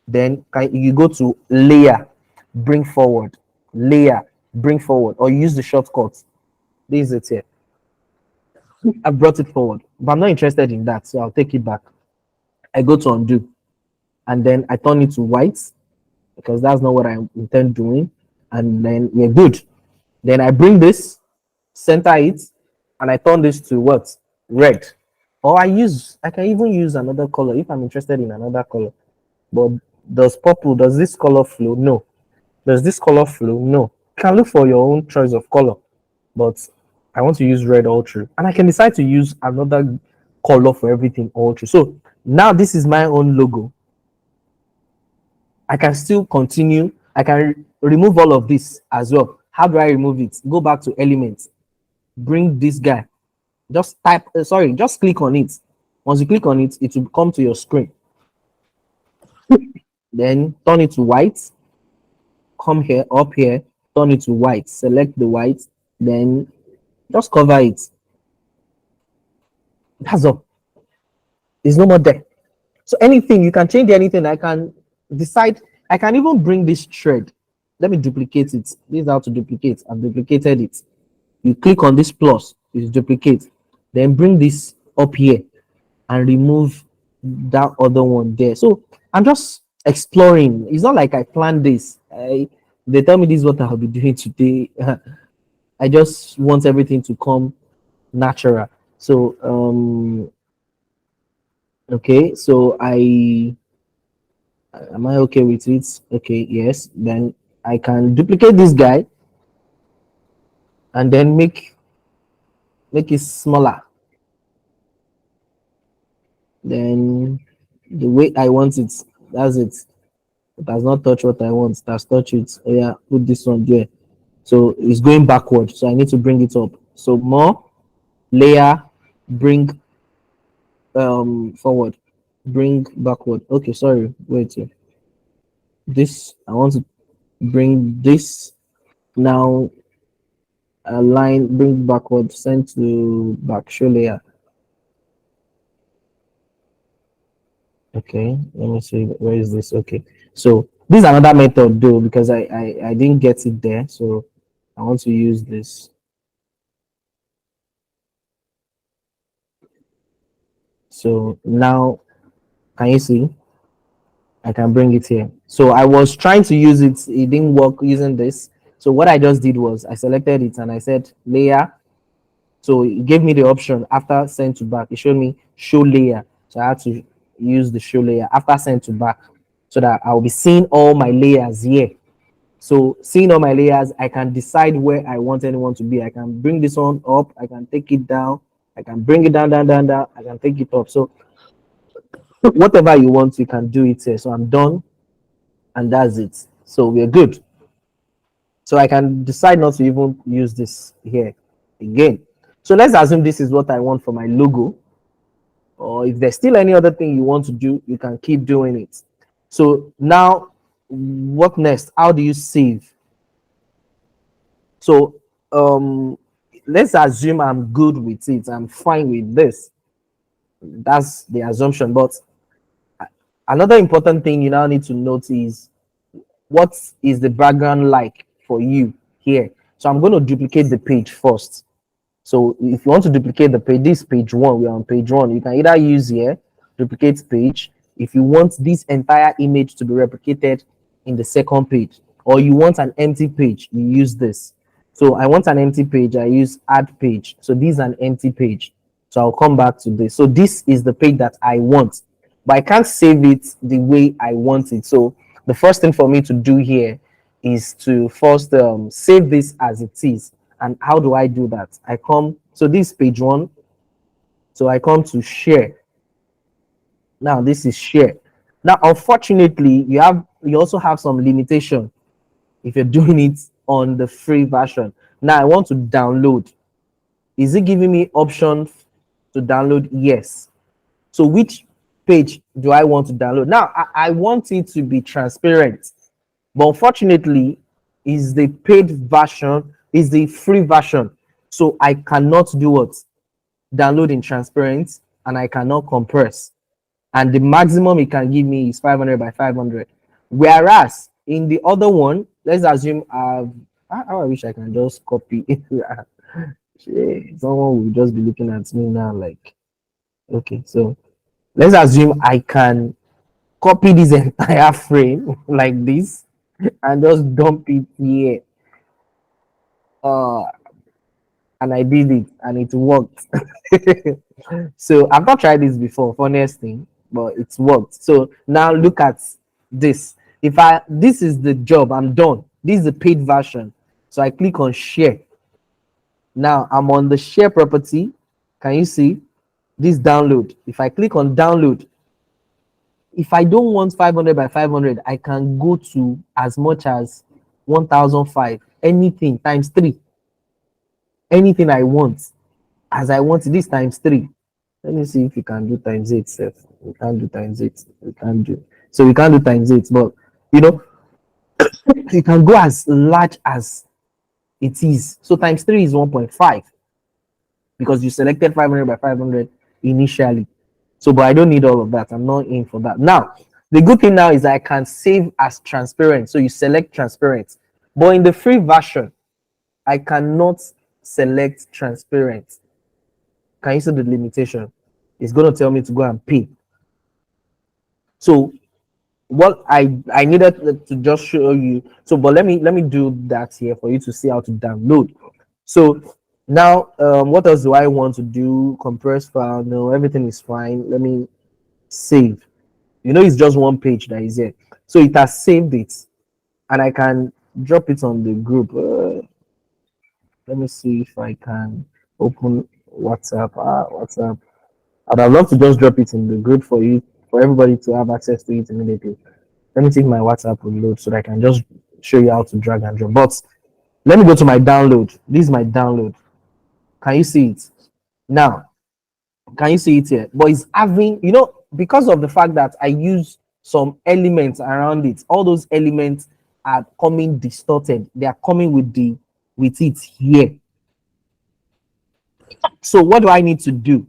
Speaker 1: Then you go to layer, bring forward, layer, bring forward, or use the shortcut. This is it here. I brought it forward, but I'm not interested in that, so I'll take it back. I go to undo, and then I turn it to white because that's not what I intend doing. And then we're good. Then I bring this, center it, and I turn this to what? Red. Or I can even use another color if I'm interested in another color. But does this color flow? No. Does this color flow? No. You can look for your own choice of color. But I want to use red all through. And I can decide to use another color for everything all through. So now this is my own logo. I can still continue. I can remove all of this as well. How do I remove it? Go back to elements. Bring this guy. Just just click on it. Once you click on it, it will come to your screen. Then turn it to white. Come here, up here, turn it to white. Select the white. Then just cover it. That's all. It's no more there. So anything, you can change anything. I can decide. I can even bring this thread. Let me duplicate it. This is how to duplicate. I've duplicated it. You click on this plus, it's duplicate. Then bring this up here and remove that other one there. So I'm just exploring. It's not like I planned this. They tell me this is what I'll be doing today. I just want everything to come natural. So okay, so I am I okay with it? Okay, yes. Then I can duplicate this guy and then make it smaller. Then the way I want it, that's it. It has not touched what I want. It has touched it. Oh yeah, put this one there. So it's going backward. So I need to bring it up. So more layer, bring forward, bring backward. Okay, sorry. Wait. This I want to bring this now. Align, bring backward, send to back, show layer. Okay, let me see, where is this? Okay, so this is another method though, because I didn't get it there, so I want to use this. So now, can you see? I can bring it here. So I was trying to use it, it didn't work using this. So what I just did was I selected it and I said layer. So it gave me the option after send to back. It showed me show layer. So I had to use the show layer after send to back so that I'll be seeing all my layers here. So seeing all my layers, I can decide where I want anyone to be. I can bring this one up, I can take it down, I can bring it down, down, down, down, I can take it up. So whatever you want, you can do it here. So I'm done, and that's it. So we're good. So I can decide not to even use this here again. So let's assume this is what I want for my logo. Or if there's still any other thing you want to do, you can keep doing it. So now, what next? How do you save? So let's assume I'm good with it. I'm fine with this. That's the assumption. But another important thing you now need to note is what is the background like for you here. So I'm going to duplicate the page first. So if you want to duplicate the page, this page one, we're on page one. You can either use here, duplicate page. If you want this entire image to be replicated in the second page, or you want an empty page, you use this. So I want an empty page, I use add page. So this is an empty page. So I'll come back to this. So this is the page that I want, but I can't save it the way I want it. So the first thing for me to do here is to first save this as it is. And how do I do that? I come, so this page one, so I come to share. Now this is share. Now unfortunately, you also have some limitation if you're doing it on the free version. Now I want to download. Is it giving me option to download? Yes. So which page do I want to download? Now I want it to be transparent, but unfortunately is the paid version, is the free version, so I cannot do what? Download in transparent, and I cannot compress, and the maximum it can give me is 500 by 500. Whereas in the other one, let's assume I wish I can just copy it. Someone will just be looking at me now like, okay, so let's assume I can copy this entire frame like this and just dump it here. Uh, and I did it and it worked. So I've not tried this before, funniest thing, but it's worked. So now look at this. If I this is the job, I'm done. This is the paid version. So I click on share. Now I'm on the share property. Can you see this download? If I click on download, if I don't want 500 by 500, I can go to as much as 1005, anything times 3, anything I want as I want this times 3. Let me see if you can do times 8 self. We can't do times 8. We can't do, so we can't do times 8, but you know, you can go as large as it is. So times 3 is 1.5 because you selected 500 by 500 initially. So, but I don't need all of that. I'm not in for that. Now, the good thing now is I can save as transparent. So you select transparent. But in the free version, I cannot select transparent. Can you see the limitation? It's going to tell me to go and pay. So what I needed to just show you. So, but let me do that here for you to see how to download. So now, what else do I want to do? Compress file. No, everything is fine. Let me save. You know, it's just one page that is here. So it has saved it, and I can drop it on the group. Let me see if I can open WhatsApp. WhatsApp. I'd love to just drop it in the group for you, for everybody to have access to it immediately. Let me see if my WhatsApp will load so that I can just show you how to drag and drop. But let me go to my download. This is my download. Can you see it? Now, can you see it here? But it's having, because of the fact that I use some elements around it, all those elements are coming distorted. They are coming with it here. So what do I need to do?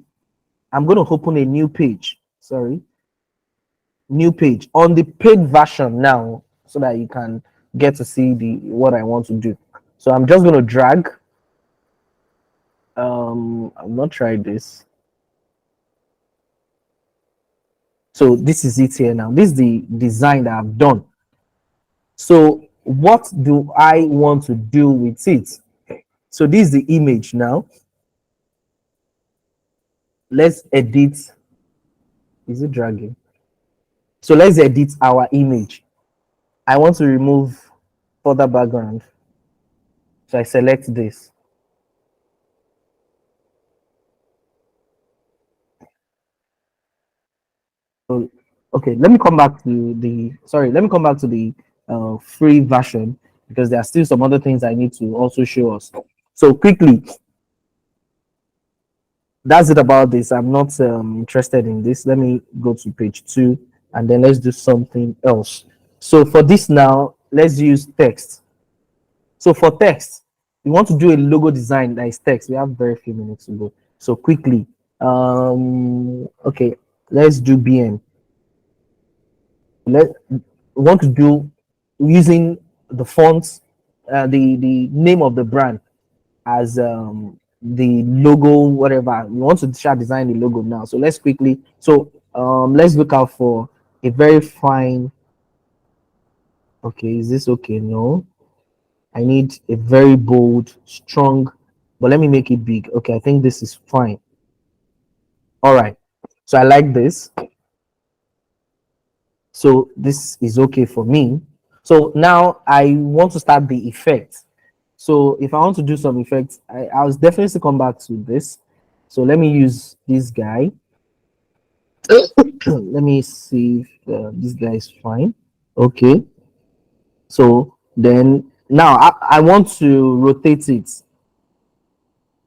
Speaker 1: I'm going to open a new page. Sorry, new page on the paid version now, so that you can get to see the what I want to do. So I'm just going to drag. I've not tried this. So this is it here now. This is the design that I've done. So what do I want to do with it? So this is the image now. Let's edit. Is it dragging? So let's edit our image. I want to remove further background. So I select this. So, okay, let me come back to the free version, because there are still some other things I need to also show us. So quickly, that's it about this. I'm not interested in this. Let me go to page 2, and then let's do something else. So for this now, let's use text. So for text, we want to do a logo design that is text. We have very few minutes to go. So quickly, okay, let's do BN. Let want to do using the fonts, the name of the brand as the logo, whatever. We want to start design the logo now. So let's quickly. So let's look out for a very fine. Okay, is this okay? No, I need a very bold, strong. But let me make it big. Okay, I think this is fine. All right. So I like this. So this is okay for me. So now I want to start the effect. So if I want to do some effects, I was definitely come back to this. So let me use this guy. Let me see if this guy is fine. Okay. So then now I want to rotate it.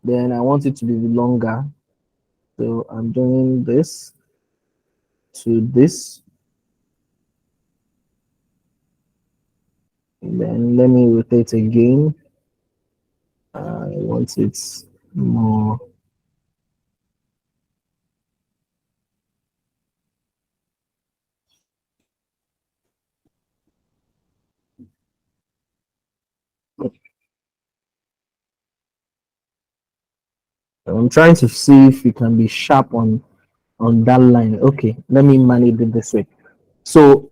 Speaker 1: Then I want it to be longer. So I'm doing this to this. And then let me rotate again. I want it more. I'm trying to see if it can be sharp on that line. Okay, let me manage it this way. So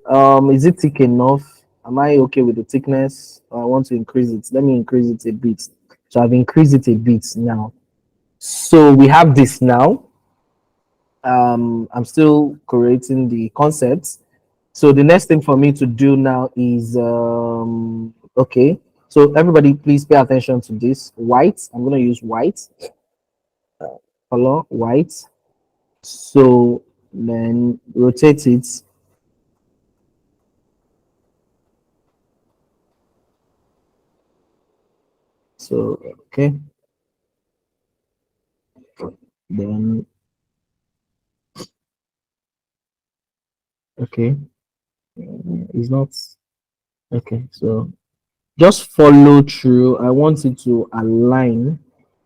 Speaker 1: is it thick enough? Am I okay with the thickness? I want to increase it. Let me increase it a bit. So I've increased it a bit now. So we have this now. I'm still creating the concepts. So the next thing for me to do now is okay. So everybody, please pay attention to this. White. I'm gonna use white color, white. So then rotate it. So okay, then okay, it's not okay. So just follow through. I want it to align.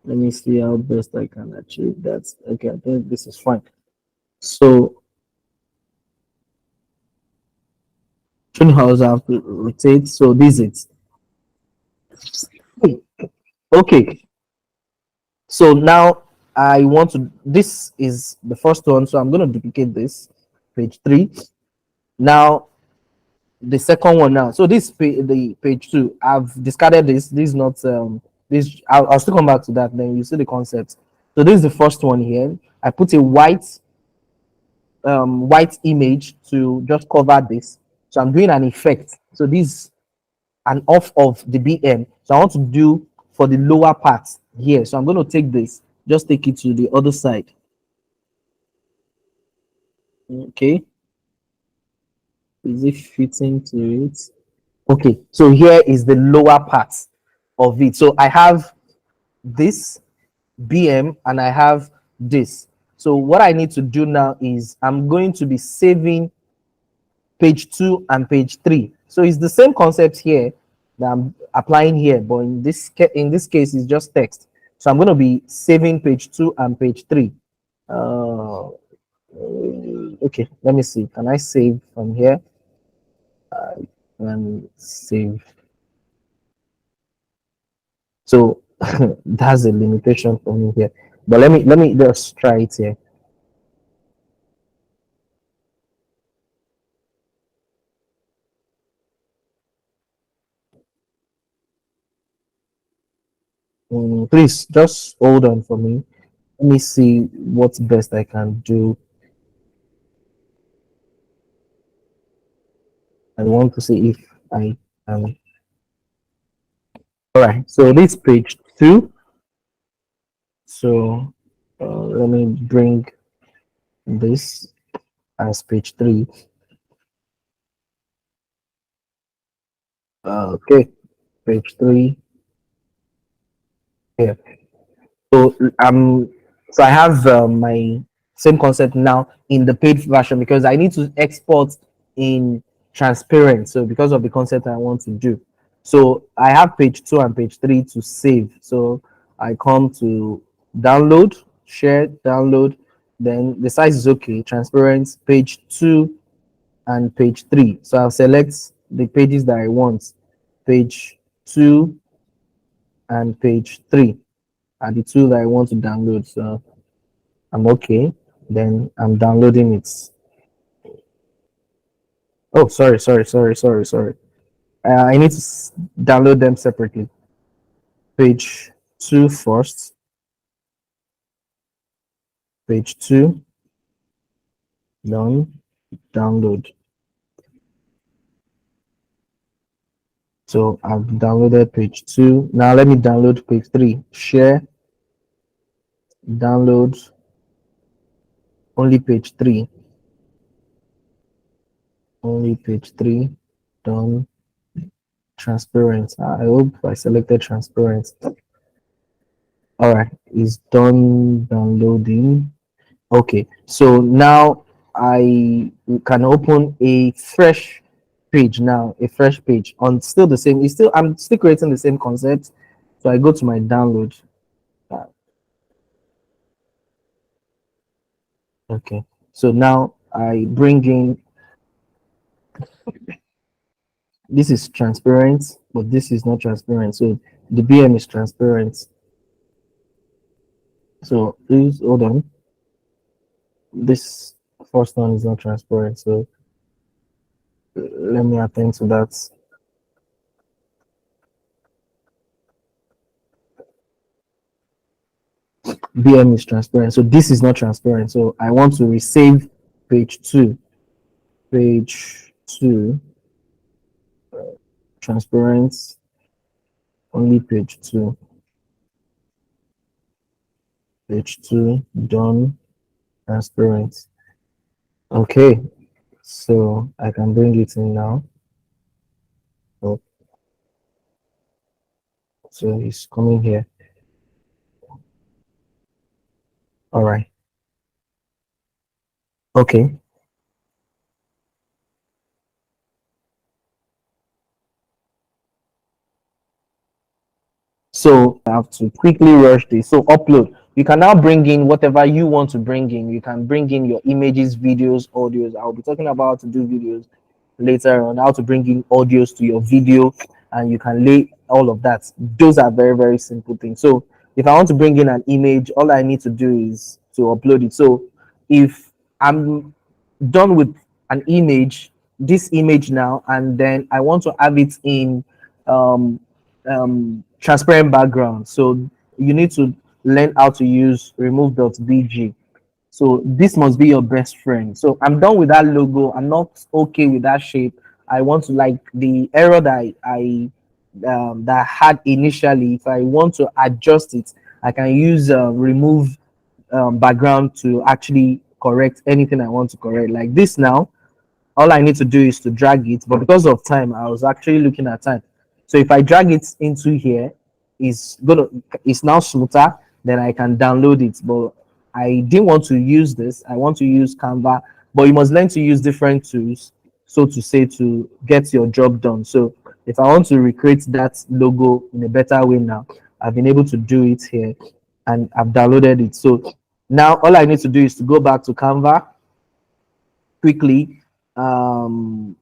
Speaker 1: Let me see how best I can achieve that. Okay, I think this is fine. So showing how I have to rotate. So this is it. Okay. So now I want to. This is the first one. So I'm going to duplicate this page 3. Now the second one now. So this the page 2. I've discarded this. This is not this. I'll still come back to that. Then you see the concept. So this is the first one here. I put a white image to just cover this. So I'm doing an effect. So this an off of the BM. So I want to do for the lower part here. So I'm going to take this, just take it to the other side. Okay. Is it fitting to it? Okay, so here is the lower part of it. So I have this BM and I have this. So what I need to do now is I'm going to be saving page 2 and page 3. So it's the same concept here that I'm applying here, but in this case it's just text. So I'm going to be saving page 2 and page 3. Uh, okay, let me see. Can I save from here? And save. So that's a limitation for me here. But let me just try it here. Please just hold on for me. Let me see what's best I can do. I want to see if I can. All right. So this page 2. So let me bring this as page 3. Okay, page 3 here. So so I have my same concept now in the paid version because I need to export in transparent. So because of the concept I want to do, so I have page 2 and page 3 to save. So I come to download, share, download. Then the size is okay. Transparent, page 2 and page 3. So I'll select the pages that I want. Page 2 and page 3 are the two that I want to download. So I'm okay. Then I'm downloading it. Oh, sorry. I need to download them separately. Page 2 first. Page 2. Done. Download. So I've downloaded page 2. Now let me download page 3. Share. Download. Only page 3. Only page 3. Done. Transparent. I hope I selected transparent. All right, it's done downloading. Okay, so now I can open a fresh page now, a fresh page on still the same. I'm still creating the same concept. So I go to my download. Okay, so now I bring in, this is transparent, but this is not transparent. So the BM is transparent. So please hold on. This first one is not transparent. So let me attend to that. BM is transparent. So this is not transparent. So I want to resave page 2. Page 2, transparent, only page 2. Page 2, done, transparent. Okay, so I can bring it in now. Oh, so it's coming here. All right. Okay. So I have to quickly rush this. So upload. You can now bring in whatever you want to bring in. You can bring in your images, videos, audios. I'll be talking about how to do videos later on, how to bring in audios to your video, and you can lay all of that. Those are very, very simple things. So if I want to bring in an image, all I need to do is to upload it. So if I'm done with an image, this image now, and then I want to have it in um, transparent background. So you need to learn how to use remove.bg. So this must be your best friend. So I'm done with that logo. I'm not okay with that shape. I want to, like, the error that that I had initially. If I want to adjust it, I can use remove background to actually correct anything I want to correct. Like this now, all I need to do is to drag it. But because of time, I was actually looking at time. So if I drag it into here, it's now smoother. Then I can download it. But I didn't want to use this. I want to use Canva. But you must learn to use different tools, so to say, to get your job done. So if I want to recreate that logo in a better way now, I've been able to do it here, and I've downloaded it. So now all I need to do is to go back to Canva quickly. um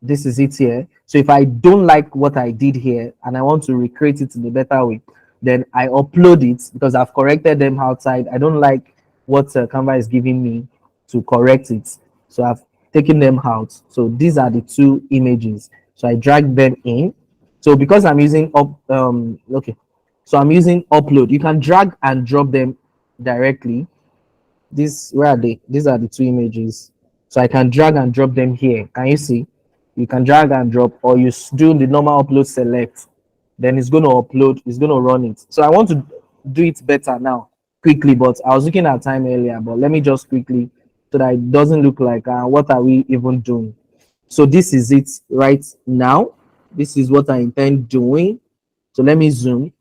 Speaker 1: this is it here. So if I don't like what I did here and I want to recreate it in a better way, then I upload it because I've corrected them outside. I don't like what Canva is giving me to correct it, so I've taken them out. So these are the two images, so I drag them in. So because I'm using okay, so I'm using upload. You can drag and drop them directly. This, where are they? These are the two images, so I can drag and drop them here. Can you see? You can drag and drop, or you do the normal upload select, then it's going to upload, it's going to run it. So I want to do it better now quickly, but I was looking at time earlier, but let me just quickly, so that it doesn't look like what are we even doing. So this is it right now. This is what I intend doing. So let me zoom.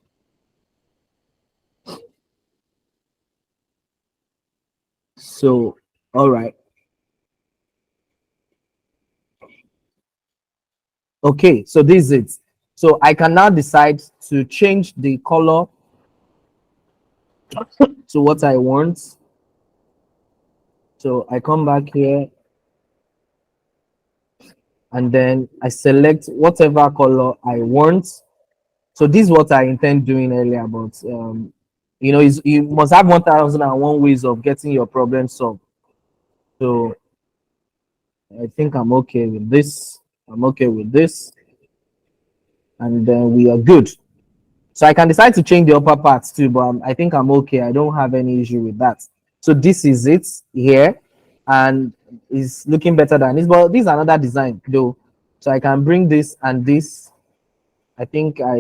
Speaker 1: So all right. Okay, so this is it. So I can now decide to change the color to what I want. So I come back here and then I select whatever color I want. So this is what I intend doing earlier, but you must have 1001 ways of getting your problem solved. So I think I'm okay with this. I'm okay with this, and then we are good. So I can decide to change the upper parts too, but I think I'm okay. I don't have any issue with that. So this is it here, and it's looking better than this. But this is another design though, so I can bring this and this. I think I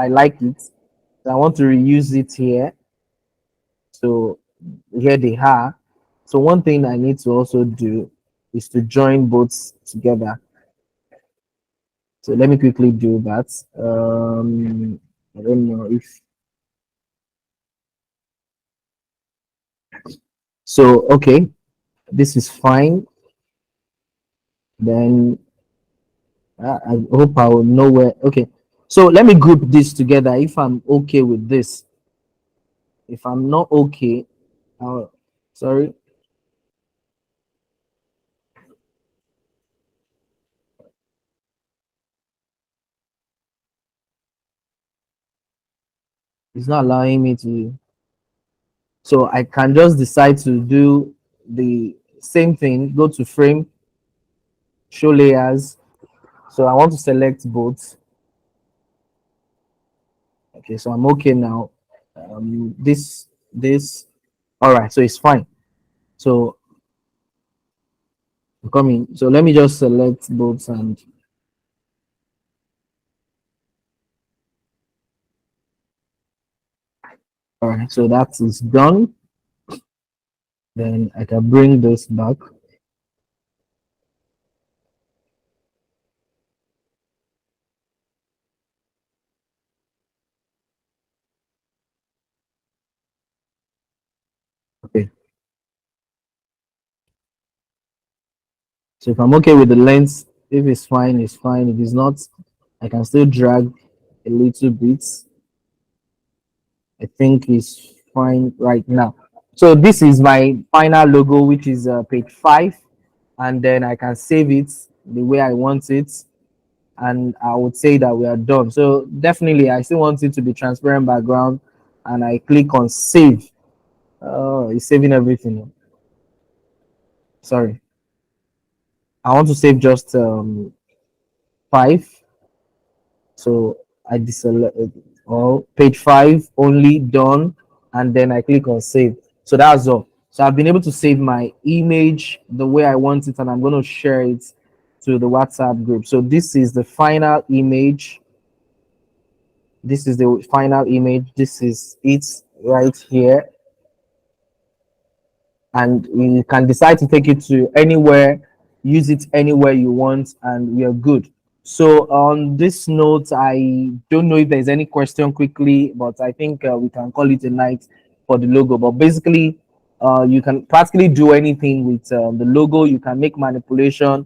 Speaker 1: like it. So I want to reuse it here. So here they are. So one thing I need to also do is to join both together. So let me quickly do that. I don't know if so. Okay, this is fine. Then I hope I will know where. Okay, so let me group this together. If I'm okay with this, if I'm not okay, I'll, sorry, it's not allowing me to. So I can just decide to do the same thing. Go to frame, show layers. So I want to select both. Okay, so I'm okay now. This, all right. So it's fine. So I'm coming. So let me just select both and all right. So that is done. Then I can bring this back. Okay. So if I'm okay with the length, if it's fine, it's fine. If it's not, I can still drag a little bit. I think it's fine right now. So this is my final logo, which is page 5, and then I can save it the way I want it, and I would say that we are done. So definitely, I still want it to be transparent background, and I click on save. Oh, it's saving everything. Sorry, I want to save just 5. So I deselect all page 5 only, done, and then I click on save. So that's all. So I've been able to save my image the way I want it, and I'm going to share it to the WhatsApp group. So this is the final image. This is the final image. This is it right here, and you can decide to take it to anywhere use it anywhere you want, and we are good. So on this note, I don't know if there's any question quickly, but I think we can call it a night for the logo. But basically, you can practically do anything with the logo. You can make manipulation.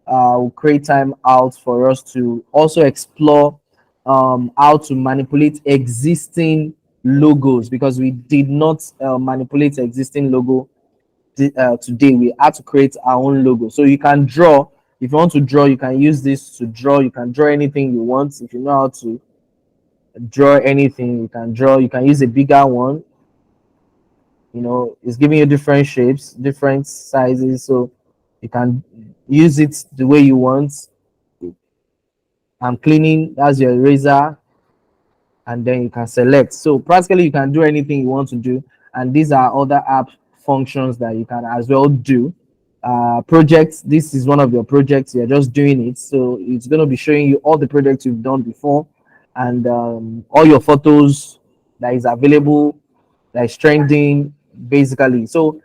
Speaker 1: We'll create time out for us to also explore how to manipulate existing logos, because we did not manipulate existing logo today. We had to create our own logo. So you can draw. If you want to draw, you can use this to draw. You can draw anything you want. If you know how to draw anything, you can draw. You can use a bigger one. It's giving you different shapes, different sizes, so you can use it the way you want. I'm cleaning. That's your eraser, and then you can select. So practically you can do anything you want to do, and these are other app functions that you can as well do. Projects, this is one of your projects, you're just doing it, so it's going to be showing you all the projects you've done before, and all your photos that is available, that is trending, basically. So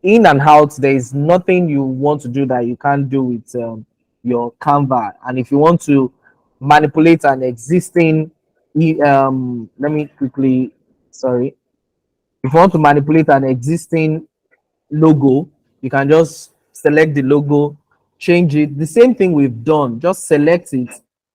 Speaker 1: in and out, there is nothing you want to do that you can't do with your Canva. And if you want to manipulate an existing, let me quickly, sorry, if you want to manipulate an existing logo, you can just select the logo, change it. The same thing we've done, just select it,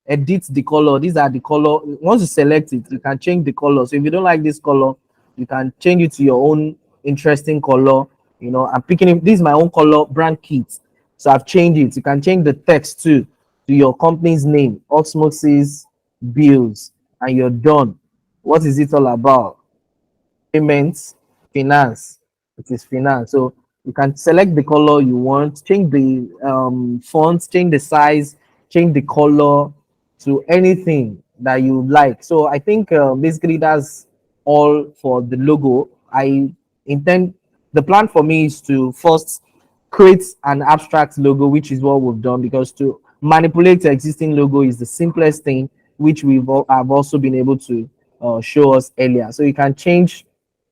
Speaker 1: edit the color. These are the color. Once you select it, you can change the color. So if you don't like this color, you can change it to your own interesting color. I'm picking it. This is my own color brand kit. So I've changed it. You can change the text too to your company's name, Osmosis Bills, and you're done. What is it all about? Payments, finance. It is finance. So you can select the color you want, change the fonts, change the size, change the color to anything that you like. So I think basically that's all for the logo. I intend the plan for me is to first create an abstract logo, which is what we've done, because to manipulate the existing logo is the simplest thing, which have also been able to show us earlier. So you can change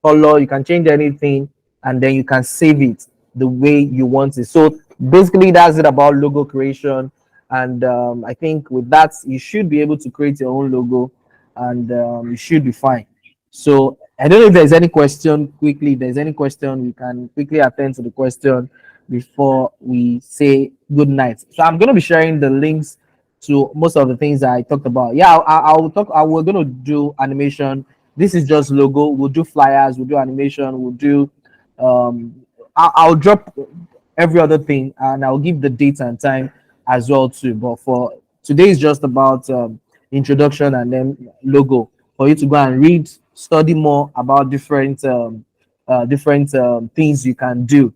Speaker 1: color, you can change anything, and then you can save it the way you want it. So basically, that's it about logo creation. And I think with that, you should be able to create your own logo, and you should be fine. So I don't know if there's any question quickly. If there's any question, we can quickly attend to the question before we say good night. So I'm going to be sharing the links to most of the things that I talked about. Yeah, I'll talk. We're going to do animation. This is just logo. We'll do flyers. We'll do animation. We'll do. I'll drop every other thing, and I'll give the date and time as well too. But for today, is just about introduction and then logo for you to go and read, study more about different things you can do.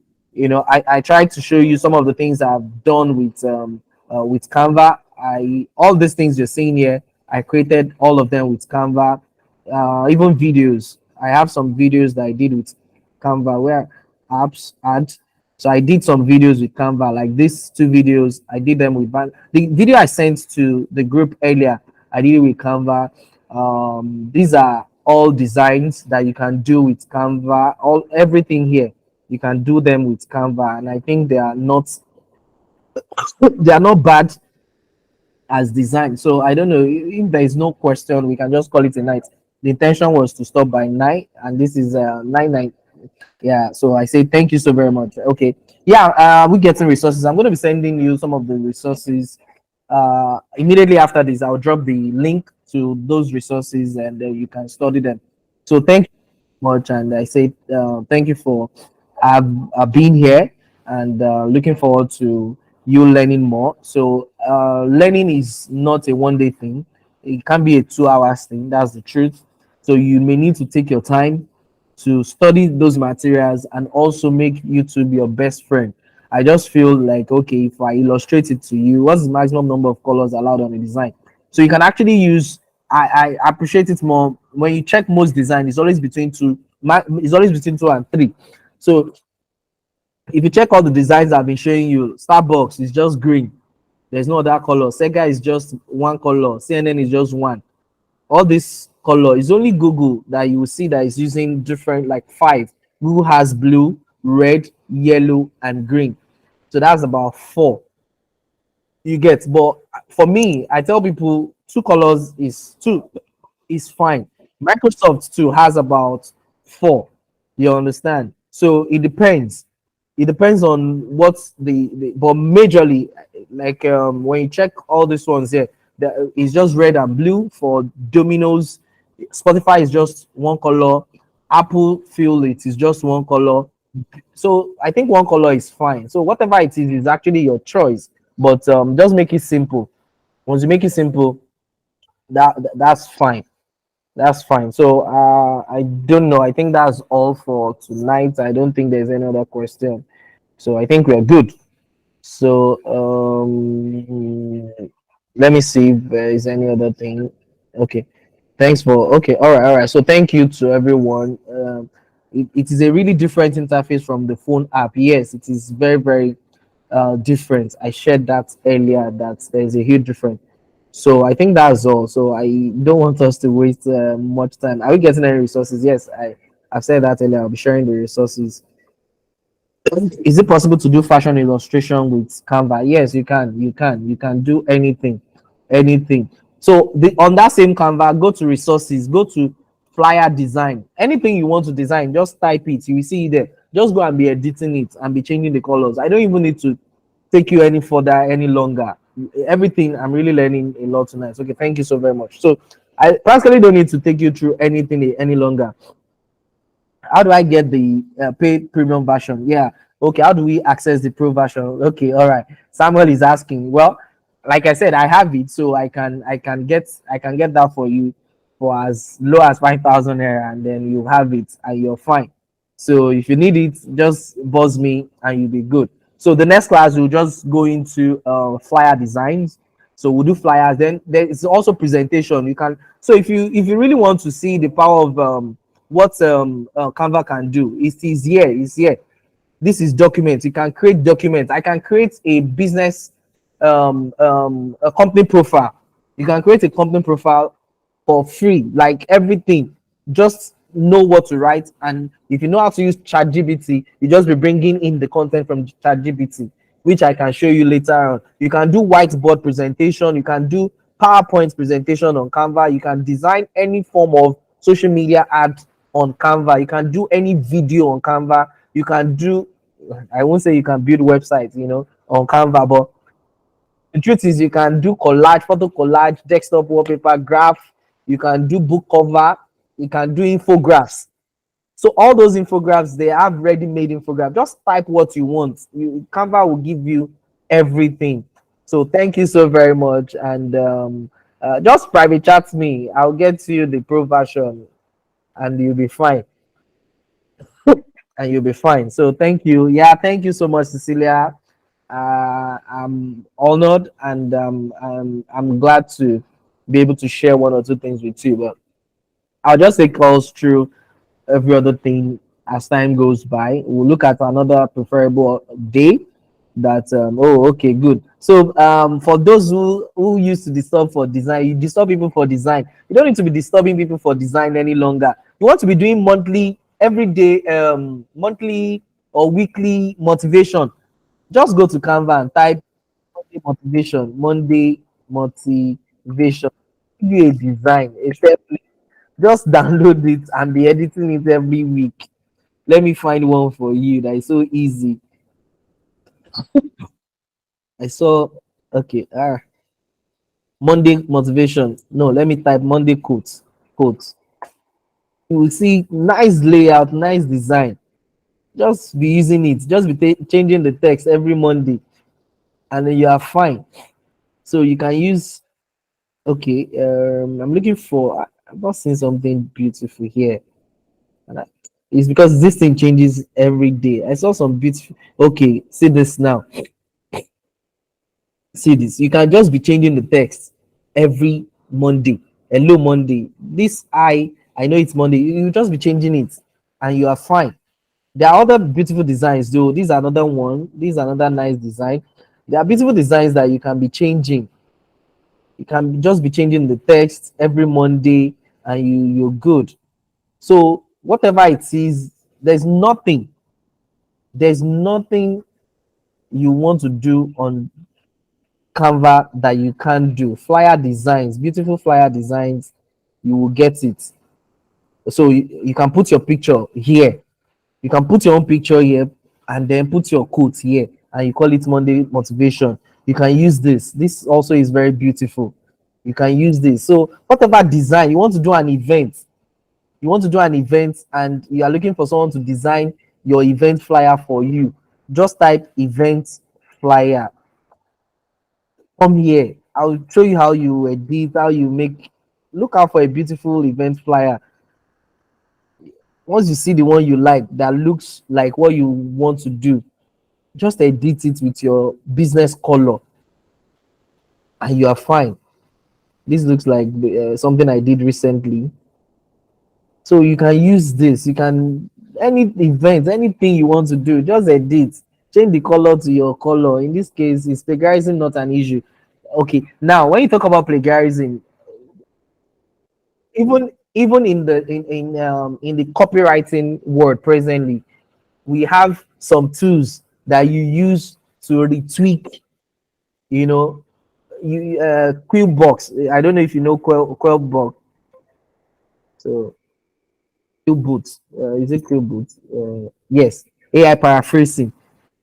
Speaker 1: I tried to show you some of the things I've done with Canva. I all these things you're seeing here, I created all of them with Canva. Even videos. I have some videos that I did with Canva where apps add. So I did some videos with Canva, like these two videos. I did them with the video I sent to the group earlier. I did it with Canva. These are all designs that you can do with Canva. Everything here you can do them with Canva, and I think they are not bad as design. So I don't know if there is no question, we can just call it a night. The intention was to stop by 9, and this is 9 9. Yeah, so I say thank you so very much. Okay, yeah, we're getting resources. I'm going to be sending you some of the resources immediately after this. I'll drop the link to those resources, and you can study them. So thank you much, and I say thank you for being here, and looking forward to you learning more. So learning is not a one day thing, it can be a 2 hours thing, that's the truth. So you may need to take your time to study those materials and also make YouTube your best friend. I just feel like, okay, if I illustrate it to you, what's the maximum number of colors allowed on a design? So you can actually use, I appreciate it more when you check most design, it's always between it's always between 2 and 3. So if you check all the designs I've been showing you, Starbucks is just green. There's no other color. Sega is just one color. CNN is just one. All this color is only Google that you will see that is using different, like 5. Google has blue, red, yellow, and green. So that's about 4. You get, but for me, I tell people two colors is fine. Microsoft too has about four. You understand? So it depends. It depends on what's the but majorly, like when you check all these ones here, it's just red and blue for Domino's. Spotify is just one color. Apple feel it is just one color. So I think one color is fine. So whatever it is actually your choice. But just make it simple. Once you make it simple, that's fine. That's fine. So I don't know. I think that's all for tonight. I don't think there's any other question. So I think we're good. So let me see if there is any other thing. Okay. Thanks for okay. All right. So thank you to everyone. It is a really different interface from the phone app. Yes, it is very, very different. I shared that earlier that there's a huge difference. So I think that's all. So I don't want us to waste much time. Are we getting any resources? Yes, I've said that earlier. I'll be sharing the resources. Is it possible to do fashion illustration with Canva? Yes, you can. You can do anything, anything. So on that same Canva, go to resources, go to flyer design. Anything you want to design, just type it. You will see it there. Just go and be editing it and be changing the colors. I don't even need to take you any further any longer. Everything I'm really learning a lot tonight. Okay, thank you so very much. So I practically don't need to take you through anything any longer. How do I get the paid premium version? Yeah. Okay. How do we access the pro version? Okay. All right. Samuel is asking. Well, like I said, I have it, so I can get that for you for as low as 5,000 naira, and then you have it, and you're fine. So if you need it, just buzz me, and you'll be good. So the next class we'll just go into flyer designs. So we'll do flyers. Then there is also presentation. You can so if you really want to see the power of what Canva can do. It is here. It's here. This is documents. You can create documents. I can create a business, a company profile. You can create a company profile for free, like everything. Just know what to write, and if you know how to use ChatGPT, you just be bringing in the content from ChatGPT, which I can show you later on. You can do whiteboard presentation. You can do PowerPoint presentation on Canva. You can design any form of social media ad on Canva. You can do any video on Canva. You can do, I won't say you can build websites, on Canva, but the truth is you can do collage, photo collage, desktop wallpaper, graph. You can do book cover. You can do infographics. So all those infographics, they have ready-made infographics. Just type what you want. Canva will give you everything. So thank you so very much, and just private chat me. I'll get to you the pro version, and you'll be fine. And you'll be fine. So thank you. Yeah, thank you so much, Cecilia. I'm honored, and I'm glad to be able to share one or two things with you. But I'll just take calls through every other thing as time goes by. We'll look at another preferable day. That oh, okay, good. So for those who used to disturb for design, you disturb people for design. You don't need to be disturbing people for design any longer. You want to be doing monthly, every day, monthly or weekly motivation. Just go to Canva and type Monday motivation. Monday motivation. Give you a design, a template. Just download it and be editing it every week. Let me find one for you that is so easy. I saw okay. Monday motivation. No, let me type Monday quotes. Quotes. You will see nice layout, nice design. Just be using it. Just be changing the text every Monday, and then you are fine. So you can use. Okay. I'm looking for. I'm not seeing something beautiful here. And it's because this thing changes every day. I saw some beautiful. Okay, see this now. See this. You can just be changing the text every Monday. Hello Monday. This I know it's Monday. You just be changing it, and you are fine. There are other beautiful designs though. This is another one. This is another nice design. There are beautiful designs that you can be changing. You can just be changing the text every Monday, and you're good. So whatever it is, there's nothing you want to do on Canva that you can't do. Flyer designs, beautiful flyer designs, you will get it. So you can put your picture here. You can put your own picture here and then put your quote here and you call it Monday motivation. You can use this. This also is very beautiful. You can use this. So whatever design you want to do an event, you want to do an event and you are looking for someone to design your event flyer for you, just type event flyer. Come here. I'll show you how you edit, how you make. Look out for a beautiful event flyer. Once you see the one you like that looks like what you want to do, just edit it with your business color and you are fine. This looks like something I did recently. So you can use this. You can any event, anything you want to do, just edit. Change the color to your color. In this case, is plagiarism not an issue? Okay. Now, when you talk about plagiarism, even in the copywriting world presently, we have some tools that you use to retweak. You know, you Quillbox. I don't know if you know Quillbox. So Quillboot. Is it Quillboot? Yes. AI paraphrasing.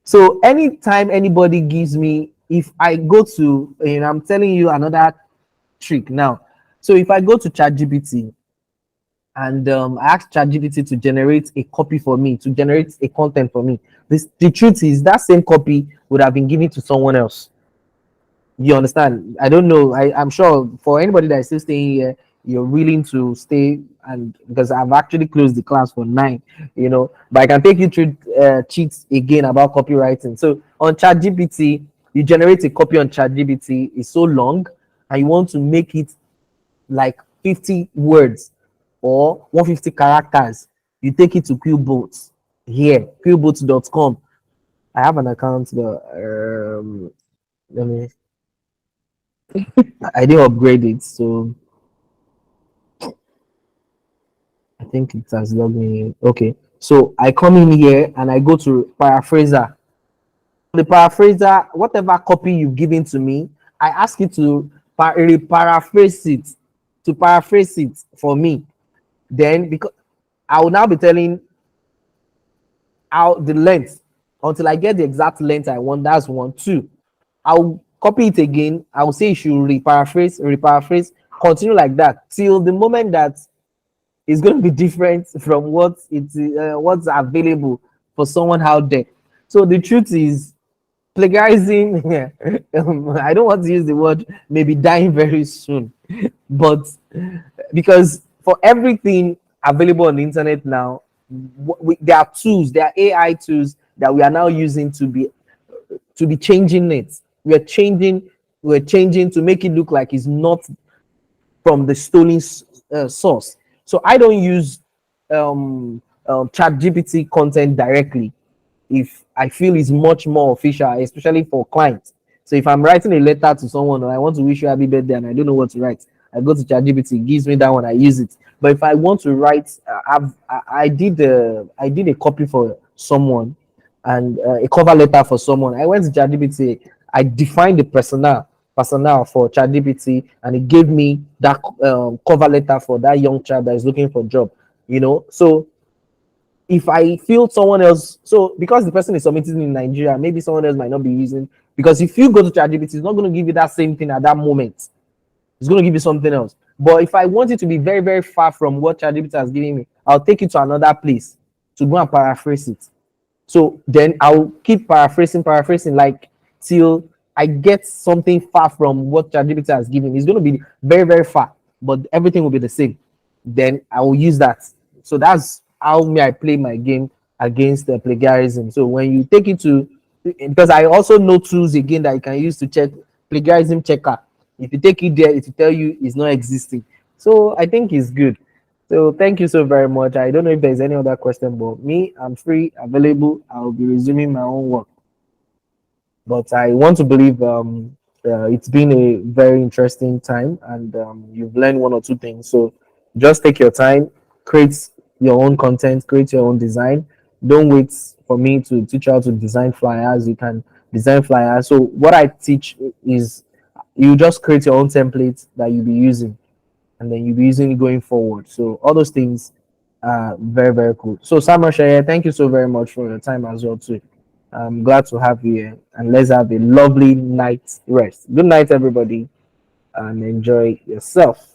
Speaker 1: So anytime anybody gives me, if I go to, and I'm telling you another trick now. So if I go to ChatGPT and I ask ChatGPT to generate a copy for me, to generate a content for me, the truth is that same copy would have been given to someone else. You understand? I don't know. I'm sure for anybody that is still staying here, you're willing to stay, and because I've actually closed the class for 9, but I can take you through cheats again about copywriting. So on ChatGPT, you generate a copy on ChatGPT. It's so long, and you want to make it like 50 words or 150 characters. You take it to Qboats here, qboats.com. I have an account, but let me. I didn't upgrade it, so I think it has logged me in. Okay, so I come in here and I go to paraphraser. The paraphraser, whatever copy you've given to me, I ask you to paraphrase it, for me. Then because I will now be telling how the length until I get the exact length I want. That's 1, 2. I'll copy it again. I will say you should reparaphrase, continue like that till the moment that it's going to be different from what's available for someone out there. So the truth is, plagiarizing, I don't want to use the word maybe dying very soon, but because for everything available on the internet now, there are tools, there are AI tools that we are now using to be changing it. We're changing to make it look like it's not from the stolen source. So I don't use chat GPT content directly if I feel it's much more official, especially for clients. So if I'm writing a letter to someone or I want to wish you happy birthday and I don't know what to write, I go to ChatGPT, it gives me that one, I use it. But if I want to write, I did a copy for someone and a cover letter for someone. I went to ChatGPT, I defined the personnel for ChatGPT, and it gave me that cover letter for that young child that is looking for a job. So if I feel someone else, so because the person is submitting in Nigeria, maybe someone else might not be using, because if you go to ChatGPT, it's not going to give you that same thing at that moment. It's going to give you something else. But if I want it to be very, very far from what ChatGPT has given me, I'll take it to another place to go and paraphrase it. So then I'll keep paraphrasing like till I get something far from what ChatGPT has given. It's going to be very, very far, but everything will be the same. Then I will use that. So that's how me I play my game against the plagiarism. So when you take it to, because I also know tools again that you can use to check plagiarism checker. If you take it there, it will tell you it's not existing. So I think it's good. So thank you so very much. I don't know if there's any other question, but me, I'm free, available. I'll be resuming my own work. But I want to believe it's been a very interesting time and you've learned one or two things. So just take your time, create your own content, create your own design. Don't wait for me to teach you how to design flyers. You can design flyers. So what I teach is you just create your own template that you'll be using, and then you'll be using it going forward. So all those things are very, very cool. So Samuel Shaya, thank you so very much for your time as well too. I'm glad to have you here, and let's have a lovely night rest. Good night, everybody, and enjoy yourself.